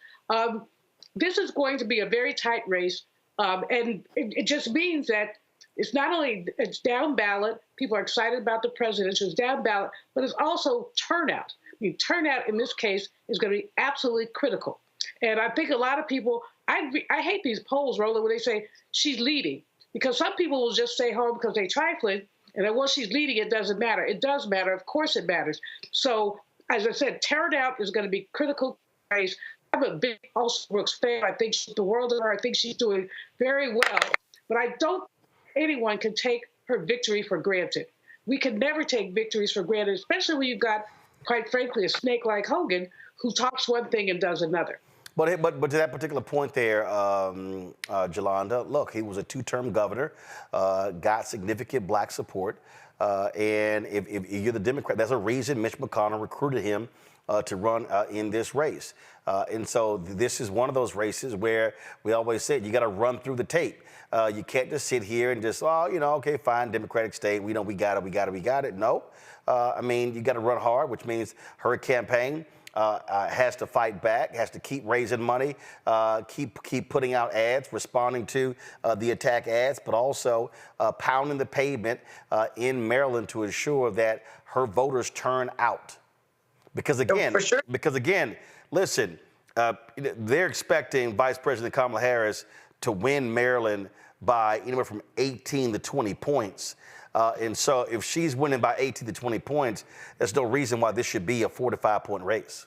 This is going to be a very tight race, and it just means that it's not only it's down ballot, people are excited about the presidential, it's down ballot, but it's also turnout. I mean, turnout in this case is going to be absolutely critical. And I think a lot of people, I hate these polls, Roland, where they say she's leading, because some people will just stay home because they're trifling, and then once she's leading, it doesn't matter. It does matter. Of course it matters. So, as I said, turnout is going to be critical race. I'm a big Alsobrooks fan. I think the world of her. I think she's doing very well. But I don't think anyone can take her victory for granted. We can never take victories for granted, especially when you've got, quite frankly, a snake like Hogan who talks one thing and does another.
But to that particular point there, Jolanda, look, he was a two-term governor, got significant black support. And if you're the Democrat, there's a reason Mitch McConnell recruited him to run in this race. And so this is one of those races where we always said you got to run through the tape. You can't just sit here and just, okay, fine, Democratic state, we know we got it. No. I mean, you got to run hard, which means her campaign has to fight back, has to keep raising money, keep putting out ads, responding to the attack ads, but also pounding the pavement in Maryland to ensure that her voters turn out. Because again, listen, they're expecting Vice President Kamala Harris to win Maryland by anywhere from 18 to 20 points. And so if she's winning by 18 to 20 points, there's no reason why this should be a 4 to 5 point race.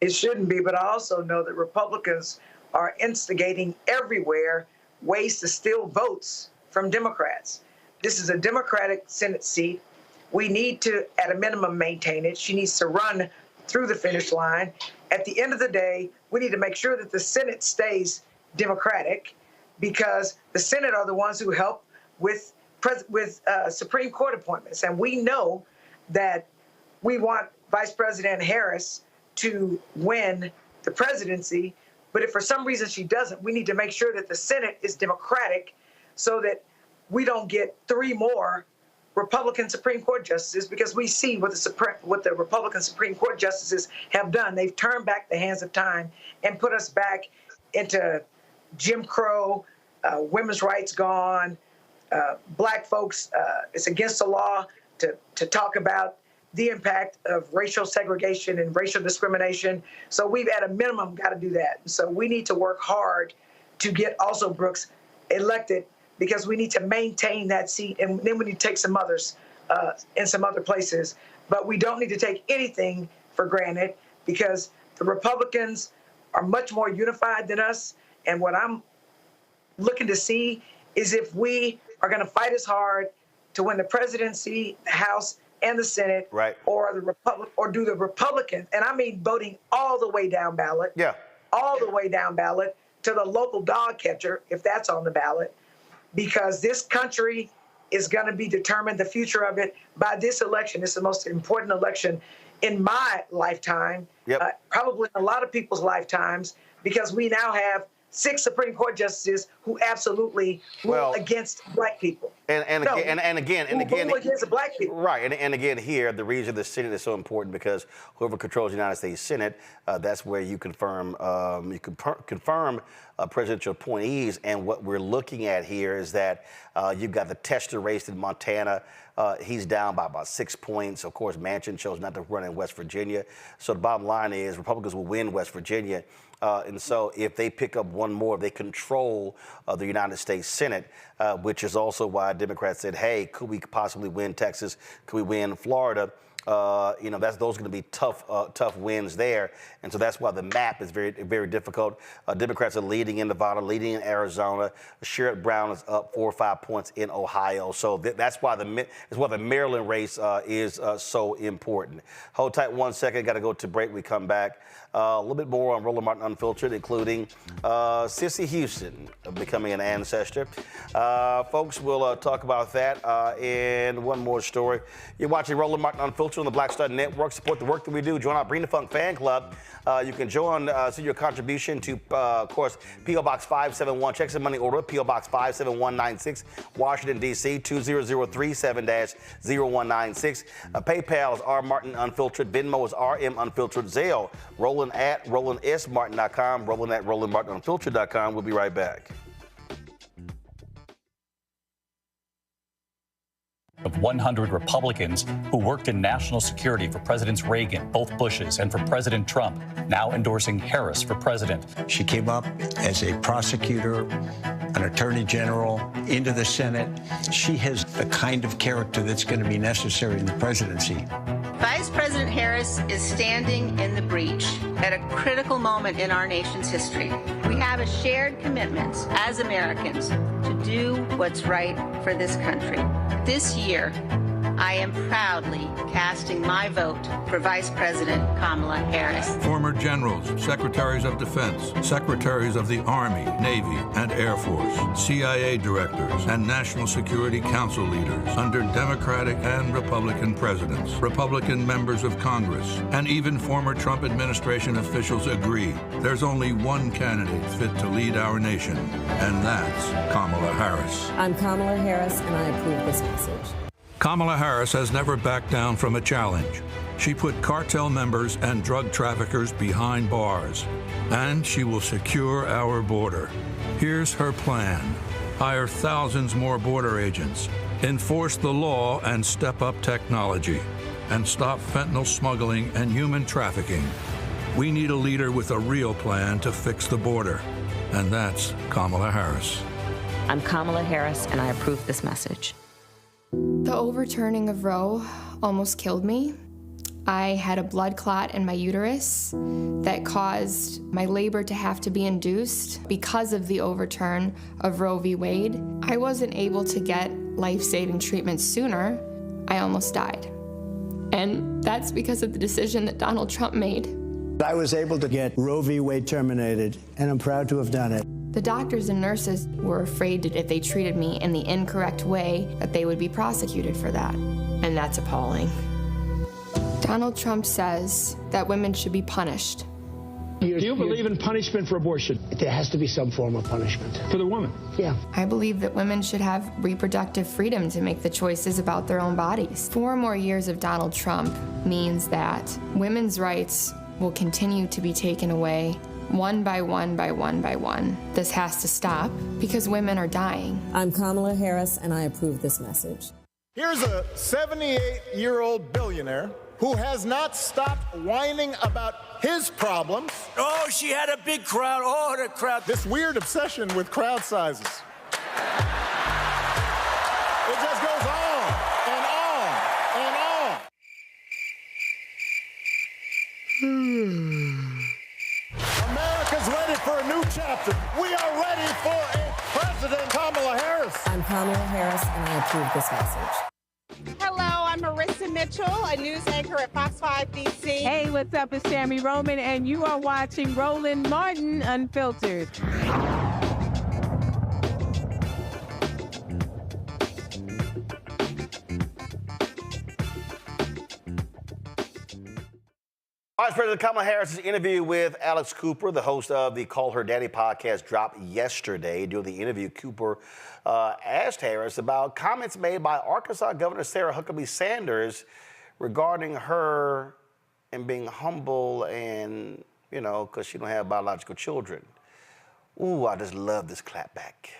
It shouldn't be, but I also know that Republicans are instigating everywhere ways to steal votes from Democrats. This is a Democratic Senate seat. We need to, at a minimum, maintain it. She needs to run through the finish line. At the end of the day, we need to make sure that the Senate stays Democratic, because the Senate are the ones who help with Supreme Court appointments. And we know that we want Vice President Harris to win the presidency, but if for some reason she doesn't, we need to make sure that the Senate is Democratic so that we don't get 3 more Republican Supreme Court justices, because we see what the Republican Supreme Court justices have done. They've turned back the hands of time and put us back into Jim Crow, women's rights gone, black folks, it's against the law to talk about the impact of racial segregation and racial discrimination. So we've at a minimum got to do that. So we need to work hard to get Alsobrooks elected, because we need to maintain that seat, and then we need to take some others in some other places. But we don't need to take anything for granted, because the Republicans are much more unified than us. And what I'm looking to see is if we are going to fight as hard to win the presidency, the House, and the Senate,
right,
or do the Republicans, and I mean voting all the way down ballot, all the way down ballot to the local dog catcher, if that's on the ballot, because this country is going to be determined, the future of it, by this election. It's the most important election in my lifetime, probably in a lot of people's lifetimes, because we now have 6 Supreme Court justices who absolutely rule against black people.
And again,
against black people.
Right, and again here, the reason the Senate is so important, because whoever controls the United States Senate, that's where you confirm presidential appointees. And what we're looking at here is that you've got the Tester race in Montana. He's down by about 6 points. Of course, Manchin chose not to run in West Virginia. So the bottom line is Republicans will win West Virginia. And so if they pick up one more, they control the United States Senate, which is also why Democrats said, hey, could we possibly win Texas? Could we win Florida? Those are going to be tough wins there. And so that's why the map is very, very difficult. Democrats are leading in Nevada, leading in Arizona. Sherrod Brown is up 4 or 5 points in Ohio. So that's why the Maryland race is so important. Hold tight 1 second. Got to go to break. We come back. A little bit more on Roland Martin Unfiltered, including Cissy Houston becoming an ancestor. Folks, we'll talk about that and one more story. You're watching Roland Martin Unfiltered. Unfiltered on the Black Star Network. Support the work that we do. Join our Bring the Funk fan club. You can join, send your contribution to, of course, P.O. Box 571. Check some money order. P.O. Box 57196, Washington, D.C. 20037-0196. PayPal is R Martin Unfiltered. Venmo is RM Unfiltered. Zelle, Roland at RolandSMartin.com. Roland at RolandMartinUnfiltered.com. We'll be right back.
Of 100 Republicans who worked in national security for Presidents Reagan, both Bushes, and for President Trump, now endorsing Harris for president.
She came up as a prosecutor, an attorney general, into the Senate. She has the kind of character that's going to be necessary in the presidency.
Vice President Harris is standing in the breach at a critical moment in our nation's history. We have a shared commitment as Americans to do what's right for this country. This year, I am proudly casting my vote for Vice President Kamala Harris.
Former generals, secretaries of defense, secretaries of the Army, Navy, and Air Force, CIA directors, and National Security Council leaders under Democratic and Republican presidents, Republican members of Congress, and even former Trump administration officials agree there's only one candidate fit to lead our nation, and that's Kamala Harris.
I'm Kamala Harris, and I approve this message.
Kamala Harris has never backed down from a challenge. She put cartel members and drug traffickers behind bars, and she will secure our border. Here's her plan: hire thousands more border agents, enforce the law and step up technology, and stop fentanyl smuggling and human trafficking. We need a leader with a real plan to fix the border, and that's Kamala Harris.
I'm Kamala Harris, and I approve this message.
The overturning of Roe almost killed me. I had a blood clot in my uterus that caused my labor to have to be induced because of the overturn of Roe v. Wade. I wasn't able to get life-saving treatment sooner. I almost died. And that's because of the decision that Donald Trump made.
I was able to get Roe v. Wade terminated, and I'm proud to have done it.
The doctors and nurses were afraid that if they treated me in the incorrect way, that they would be prosecuted for that. And that's appalling. Donald Trump says that women should be punished.
Do you believe in punishment for abortion? There has to be some form of punishment for the woman. Yeah.
I believe that women should have reproductive freedom to make the choices about their own bodies. 4 more years of Donald Trump means that women's rights will continue to be taken away one by one by one by one. This has to stop because women are dying.
I'm Kamala Harris, and I approve this message.
Here's a 78-year-old billionaire who has not stopped whining about his problems.
Oh, she had a big crowd. Oh, the crowd.
This weird obsession with crowd sizes. It just goes on and on and on. America's ready for a new chapter. We are ready for a President Kamala Harris.
I'm Kamala Harris, and I approve this message.
Hello, I'm Marissa Mitchell, a news anchor at Fox 5 DC.
Hey, what's up? It's Sammy Roman, and you are watching Roland Martin Unfiltered.
Vice President Kamala Harris's interview with Alex Cooper, the host of the Call Her Daddy podcast, dropped yesterday. During the interview, Cooper asked Harris about comments made by Arkansas Governor Sarah Huckabee Sanders regarding her and being humble and, you know, because she don't have biological children. Ooh, I just love this clapback.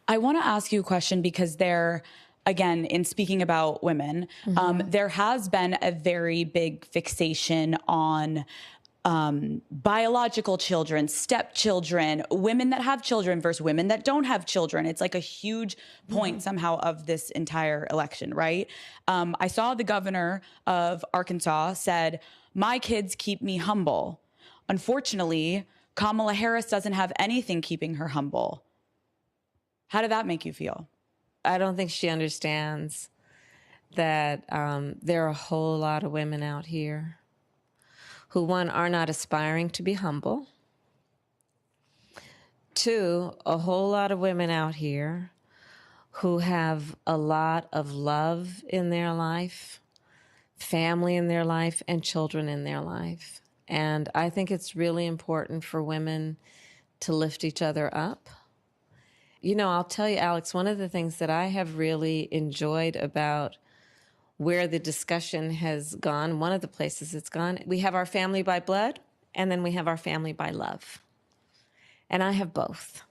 I want to ask you a question because again, in speaking about women, there has been a very big fixation on biological children, stepchildren, women that have children versus women that don't have children. It's like a huge point somehow of this entire election, right? I saw the governor of Arkansas said, "My kids keep me humble." Unfortunately, Kamala Harris doesn't have anything keeping her humble. How did that make you feel?
I don't think she understands that there are a whole lot of women out here who, one, are not aspiring to be humble. Two, a whole lot of women out here who have a lot of love in their life, family in their life, and children in their life. And I think it's really important for women to lift each other up. You know, I'll tell you, Alex, one of the things that I have really enjoyed about where the discussion has gone, one of the places it's gone, we have our family by blood, and then we have our family by love. And I have both.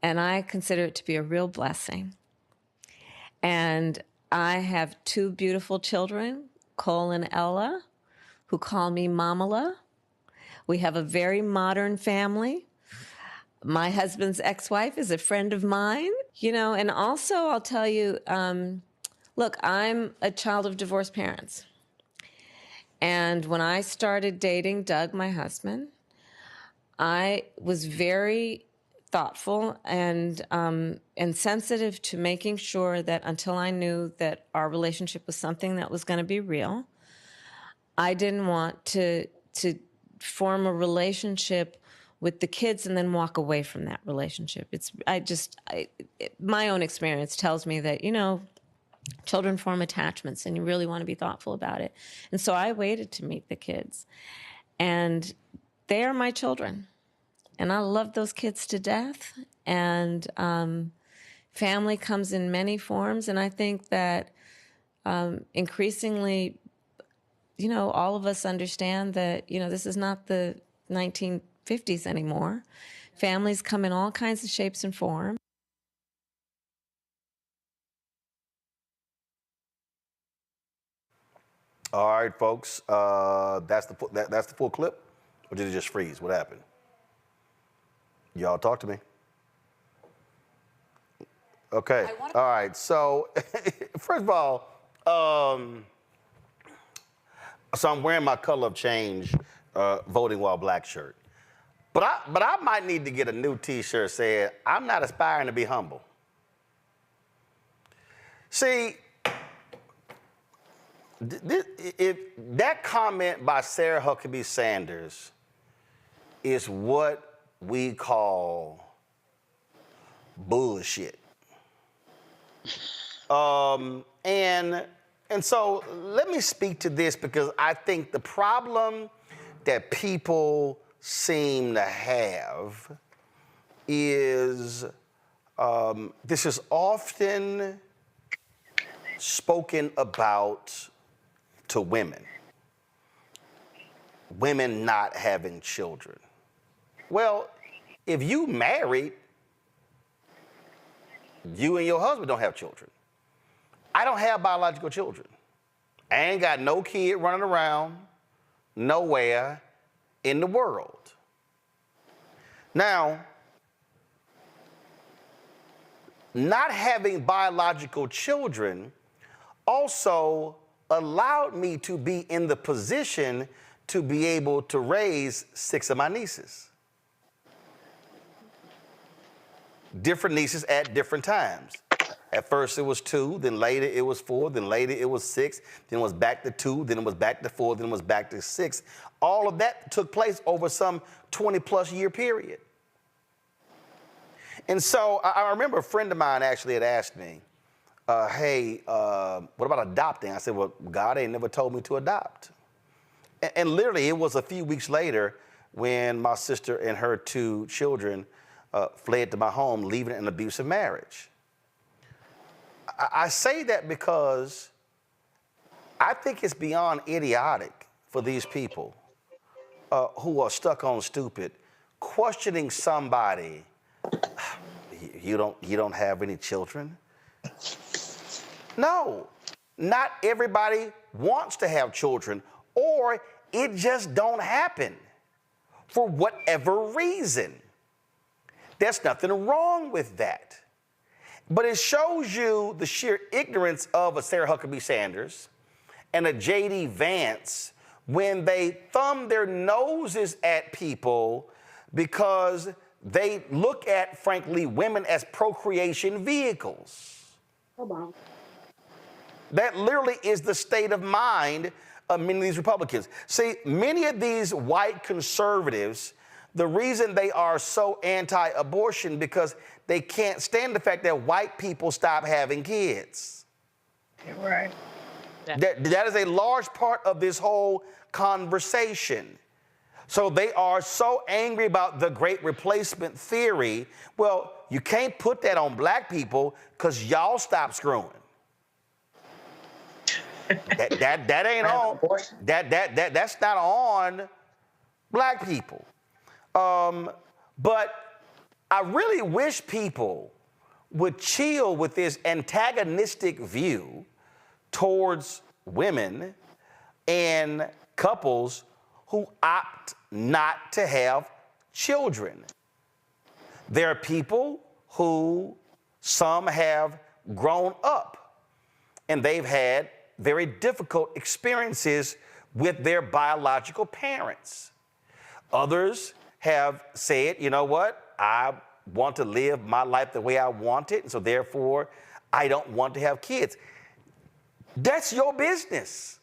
And I consider it to be a real blessing. And I have two beautiful children, Cole and Ella, who call me Mamala. We have a very modern family. My husband's ex-wife is a friend of mine, you know, and also I'll tell you, look, I'm a child of divorced parents. And when I started dating Doug, my husband, I was very thoughtful and sensitive to making sure that until I knew that our relationship was something that was going to be real, I didn't want to form a relationship with the kids and then walk away from that relationship. My own experience tells me that, you know, children form attachments and you really want to be thoughtful about it. And so I waited to meet the kids. And they are my children. And I love those kids to death. And family comes in many forms. And I think that increasingly, you know, all of us understand that, you know, this is not the 1950s anymore. Families come in all kinds of shapes and forms.
All right, folks. That's the full clip, or did it just freeze? What happened? Y'all talk to me. Okay. All right. So, first of all, so I'm wearing my color of change, voting while black shirt. But I might need to get a new T-shirt saying, I'm not aspiring to be humble. See, if that comment by Sarah Huckabee Sanders is what we call bullshit. And so let me speak to this because I think the problem that people seem to have is this is often spoken about to women not having children. Well, if you married, you and your husband don't have children. I don't have biological children. I ain't got no kid running around nowhere in the world. Now, not having biological children also allowed me to be in the position to be able to raise 6 of my nieces. Different nieces at different times. At first it was 2, then later it was 4, then later it was 6, then it was back to 2, then it was back to 4, then it was back to 6. All of that took place over some 20-plus year period. And so I remember a friend of mine actually had asked me, hey, what about adopting? I said, well, God ain't never told me to adopt. And literally it was a few weeks later when my sister and her 2 children fled to my home, leaving an abusive marriage. I say that because I think it's beyond idiotic for these people who are stuck on stupid, questioning somebody. You don't have any children? No, not everybody wants to have children, or it just don't happen for whatever reason. There's nothing wrong with that. But it shows you the sheer ignorance of a Sarah Huckabee Sanders and a J.D. Vance when they thumb their noses at people because they look at, frankly, women as procreation vehicles.
Come on.
That literally is the state of mind of many of these Republicans. See, many of these white conservatives The reason they are so anti-abortion because they can't stand the fact that white people stop having kids.
Right.
That is a large part of this whole conversation. So they are so angry about the great replacement theory. Well, you can't put that on black people because y'all stop screwing. that ain't on. That's not on black people. But I really wish people would chill with this antagonistic view towards women and couples who opt not to have children. There are people who some have grown up and they've had very difficult experiences with their biological parents. Others have said, you know what, I want to live my life the way I want it, and so therefore I don't want to have kids. That's your business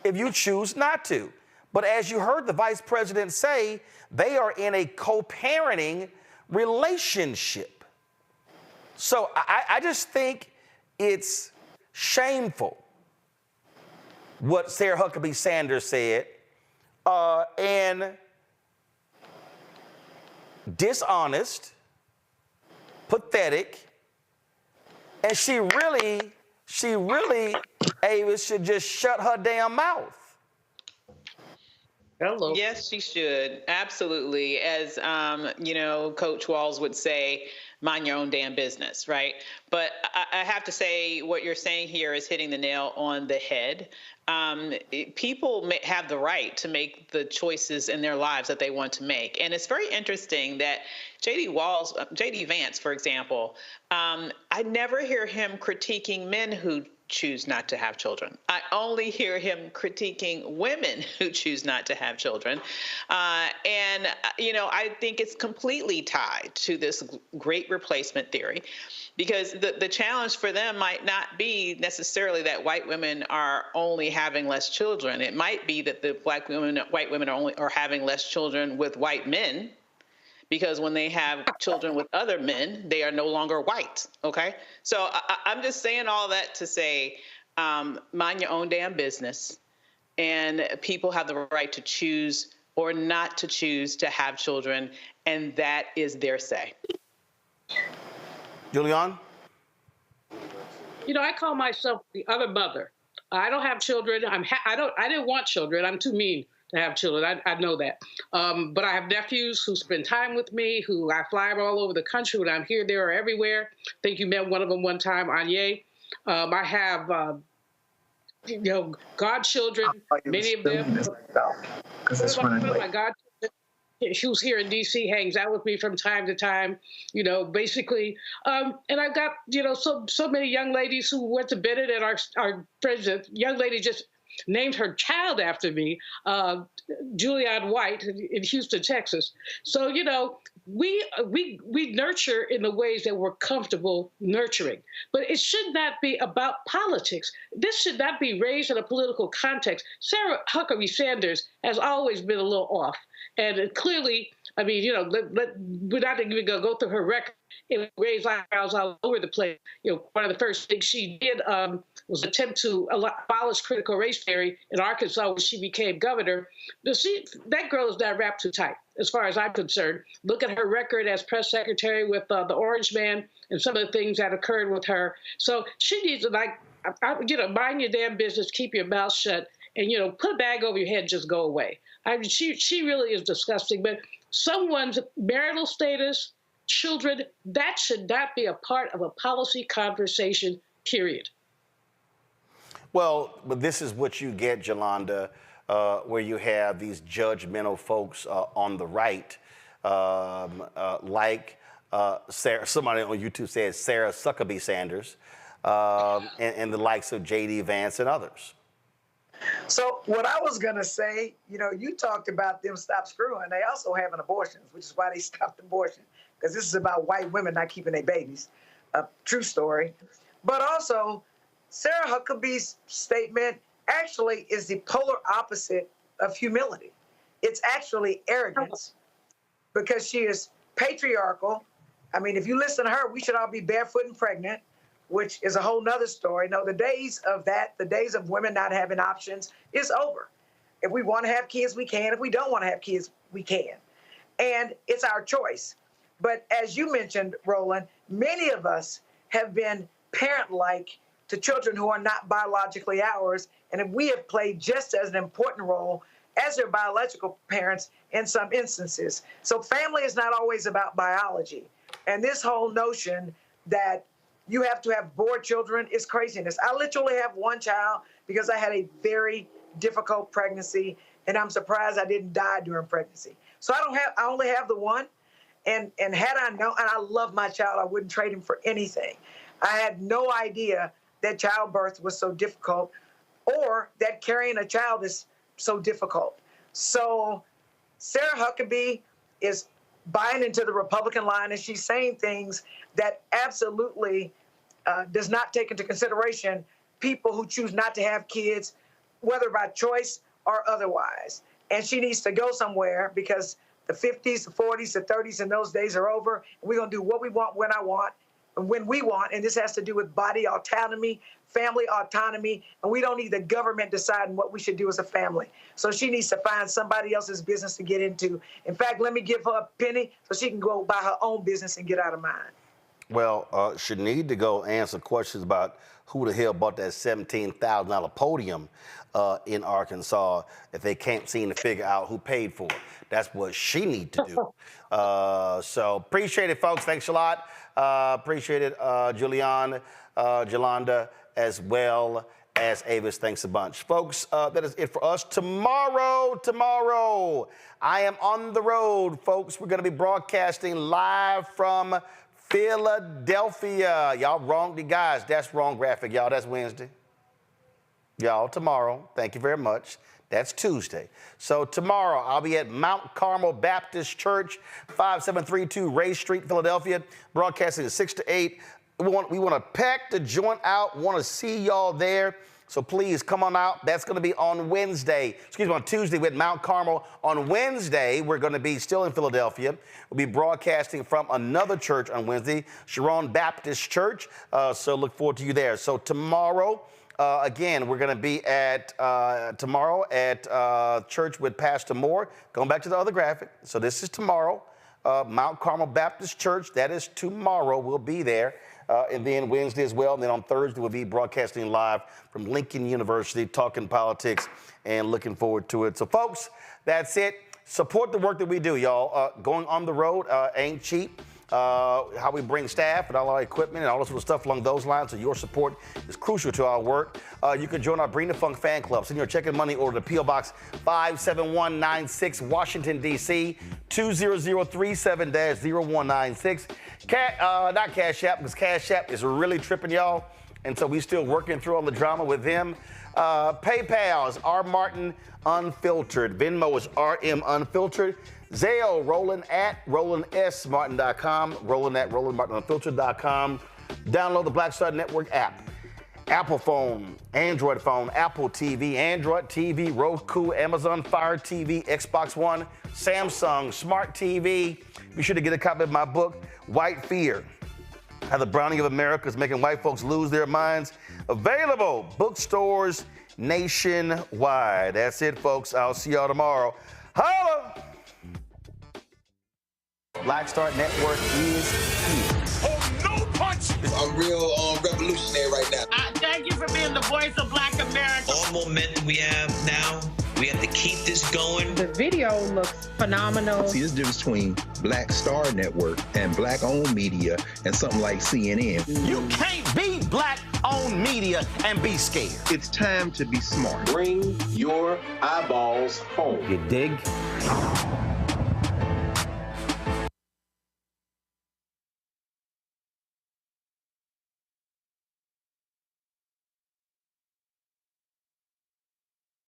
if you choose not to. But as you heard the vice president say, they are in a co-parenting relationship. So I just think it's shameful what Sarah Huckabee Sanders said, and dishonest, pathetic, and she really, Avis, should just shut her damn mouth.
Hello.
Yes, she should. Absolutely. As, Coach Walls would say, mind your own damn business, right? But I have to say what you're saying here is hitting the nail on the head. People have the right to make the choices in their lives that they want to make. And it's very interesting that J.D. Vance, for example, I never hear him critiquing men who choose not to have children. I only hear him critiquing women who choose not to have children. I think it's completely tied to this great replacement theory, because the challenge for them might not be necessarily that white women are only having less children. It might be that the white women are having less children with white men, because when they have children with other men, they are no longer white, okay? So I'm just saying all that to say, mind your own damn business, and people have the right to choose or not to choose to have children, and that is their say.
Julian?
I call myself the other mother. I don't have children. I didn't want children. I'm too mean to have children. I know that. But I have nephews who spend time with me, who I fly all over the country when I'm here, there, or everywhere. I think you met one of them one time, Anya. I have, godchildren, many of them. My godchildren, who's here in D.C., hangs out with me from time to time, basically. And I've got, so many young ladies who went to Bennett and our friends. A young lady just named her child after me, Julianne White in Houston, Texas. So, we nurture in the ways that we're comfortable nurturing. But it should not be about politics. This should not be raised in a political context. Sarah Huckabee Sanders has always been a little off. And clearly, we're not even going to go through her record. It raised eyebrows all over the place. One of the first things she did was attempt to abolish critical race theory in Arkansas when she became governor. But that girl is not wrapped too tight, as far as I'm concerned. Look at her record as press secretary with the Orange Man and some of the things that occurred with her. So she needs to, mind your damn business, keep your mouth shut, and, put a bag over your head and just go away. She really is disgusting. But someone's marital status, children, that should not be a part of a policy conversation, period.
Well, but this is what you get, Jolanda, where you have these judgmental folks on the right, like Sarah, somebody on YouTube said Sarah Huckabee Sanders, and the likes of J.D. Vance and others.
So what I was going to say, you talked about them stop screwing. They also having abortions, which is why they stopped abortion, because this is about white women not keeping their babies. True story. But also, Sarah Huckabee's statement actually is the polar opposite of humility. It's actually arrogance. because she is patriarchal. I mean, if you listen to her, we should all be barefoot and pregnant, which is a whole nother story. No, the days of that, the days of women not having options is over. If we want to have kids, we can. If we don't want to have kids, we can. And it's our choice. But as you mentioned, Roland, many of us have been parent-like to children who are not biologically ours, and we have played just as an important role as their biological parents in some instances. So family is not always about biology. And this whole notion that you have to have bored children is craziness. I literally have one child because I had a very difficult pregnancy, and I'm surprised I didn't die during pregnancy. So I only have the one. And had I known, and I love my child, I wouldn't trade him for anything. I had no idea that childbirth was so difficult, or that carrying a child is so difficult. So Sarah Huckabee is buying into the Republican line, and she's saying things that absolutely does not take into consideration people who choose not to have kids, whether by choice or otherwise. And she needs to go somewhere, because the 50s, the 40s, the 30s, and those days are over. And we're going to do what we want, when I want, and when we want. And this has to do with body autonomy, family autonomy. And we don't need the government deciding what we should do as a family. So she needs to find somebody else's business to get into. In fact, let me give her a penny so she can go buy her own business and get out of mine.
Well, she need to go answer questions about who the hell bought that $17,000 podium in Arkansas if they can't seem to figure out who paid for it. That's what she need to do. So appreciate it, folks. Thanks a lot. Appreciate it, Julian, Jolanda, as well as Avis. Thanks a bunch. Folks, that is it for us. Tomorrow, I am on the road, folks. We're going to be broadcasting live from Philadelphia. Y'all wrong, guys. That's wrong graphic, y'all. That's Wednesday. Y'all, tomorrow. Thank you very much. That's Tuesday. So tomorrow, I'll be at Mount Carmel Baptist Church, 5732 Ray Street, Philadelphia, broadcasting at 6 to 8. We want to pack the joint out. Want to see y'all there. So please come on out. That's going to be on Wednesday. Excuse me, on Tuesday with Mount Carmel. On Wednesday, we're going to be still in Philadelphia. We'll be broadcasting from another church on Wednesday, Sharon Baptist Church. So look forward to you there. So tomorrow, again, we're going to be at tomorrow at church with Pastor Moore. Going back to the other graphic. So this is tomorrow, Mount Carmel Baptist Church. That is tomorrow. We'll be there. And then Wednesday as well. And then on Thursday, we'll be broadcasting live from Lincoln University, talking politics and looking forward to it. So, folks, that's it. Support the work that we do, y'all. Going on the road ain't cheap. How we bring staff and all our equipment and all this sort of stuff along those lines. So your support is crucial to our work. You can join our Bring the Funk fan club. Send your check and money order to P.O. Box 57196, Washington, D.C., 20037-0196. Not Cash App, because Cash App is really tripping, y'all. And so we still working through all the drama with him. PayPal is R. Martin Unfiltered. Venmo is RM Unfiltered. Zelle, Roland at RolandSMartin.com. Roland at RolandMartinUnfiltered.com. Download the Black Star Network app. Apple phone, Android phone, Apple TV, Android TV, Roku, Amazon Fire TV, Xbox One, Samsung, Smart TV. Be sure to get a copy of my book, White Fear, How the Browning of America is Making White Folks Lose Their Minds. Available bookstores nationwide. That's it, folks. I'll see y'all tomorrow. Holla! Black Star Network is here.
Oh, no punch!
I'm real revolutionary right now.
Thank you for being the voice of Black America.
All momentum we have now, we have to keep this going.
The video looks phenomenal.
See, there's a difference between Black Star Network and black-owned media and something like CNN.
You can't be black-owned media and be scared.
It's time to be smart.
Bring your eyeballs home.
You dig?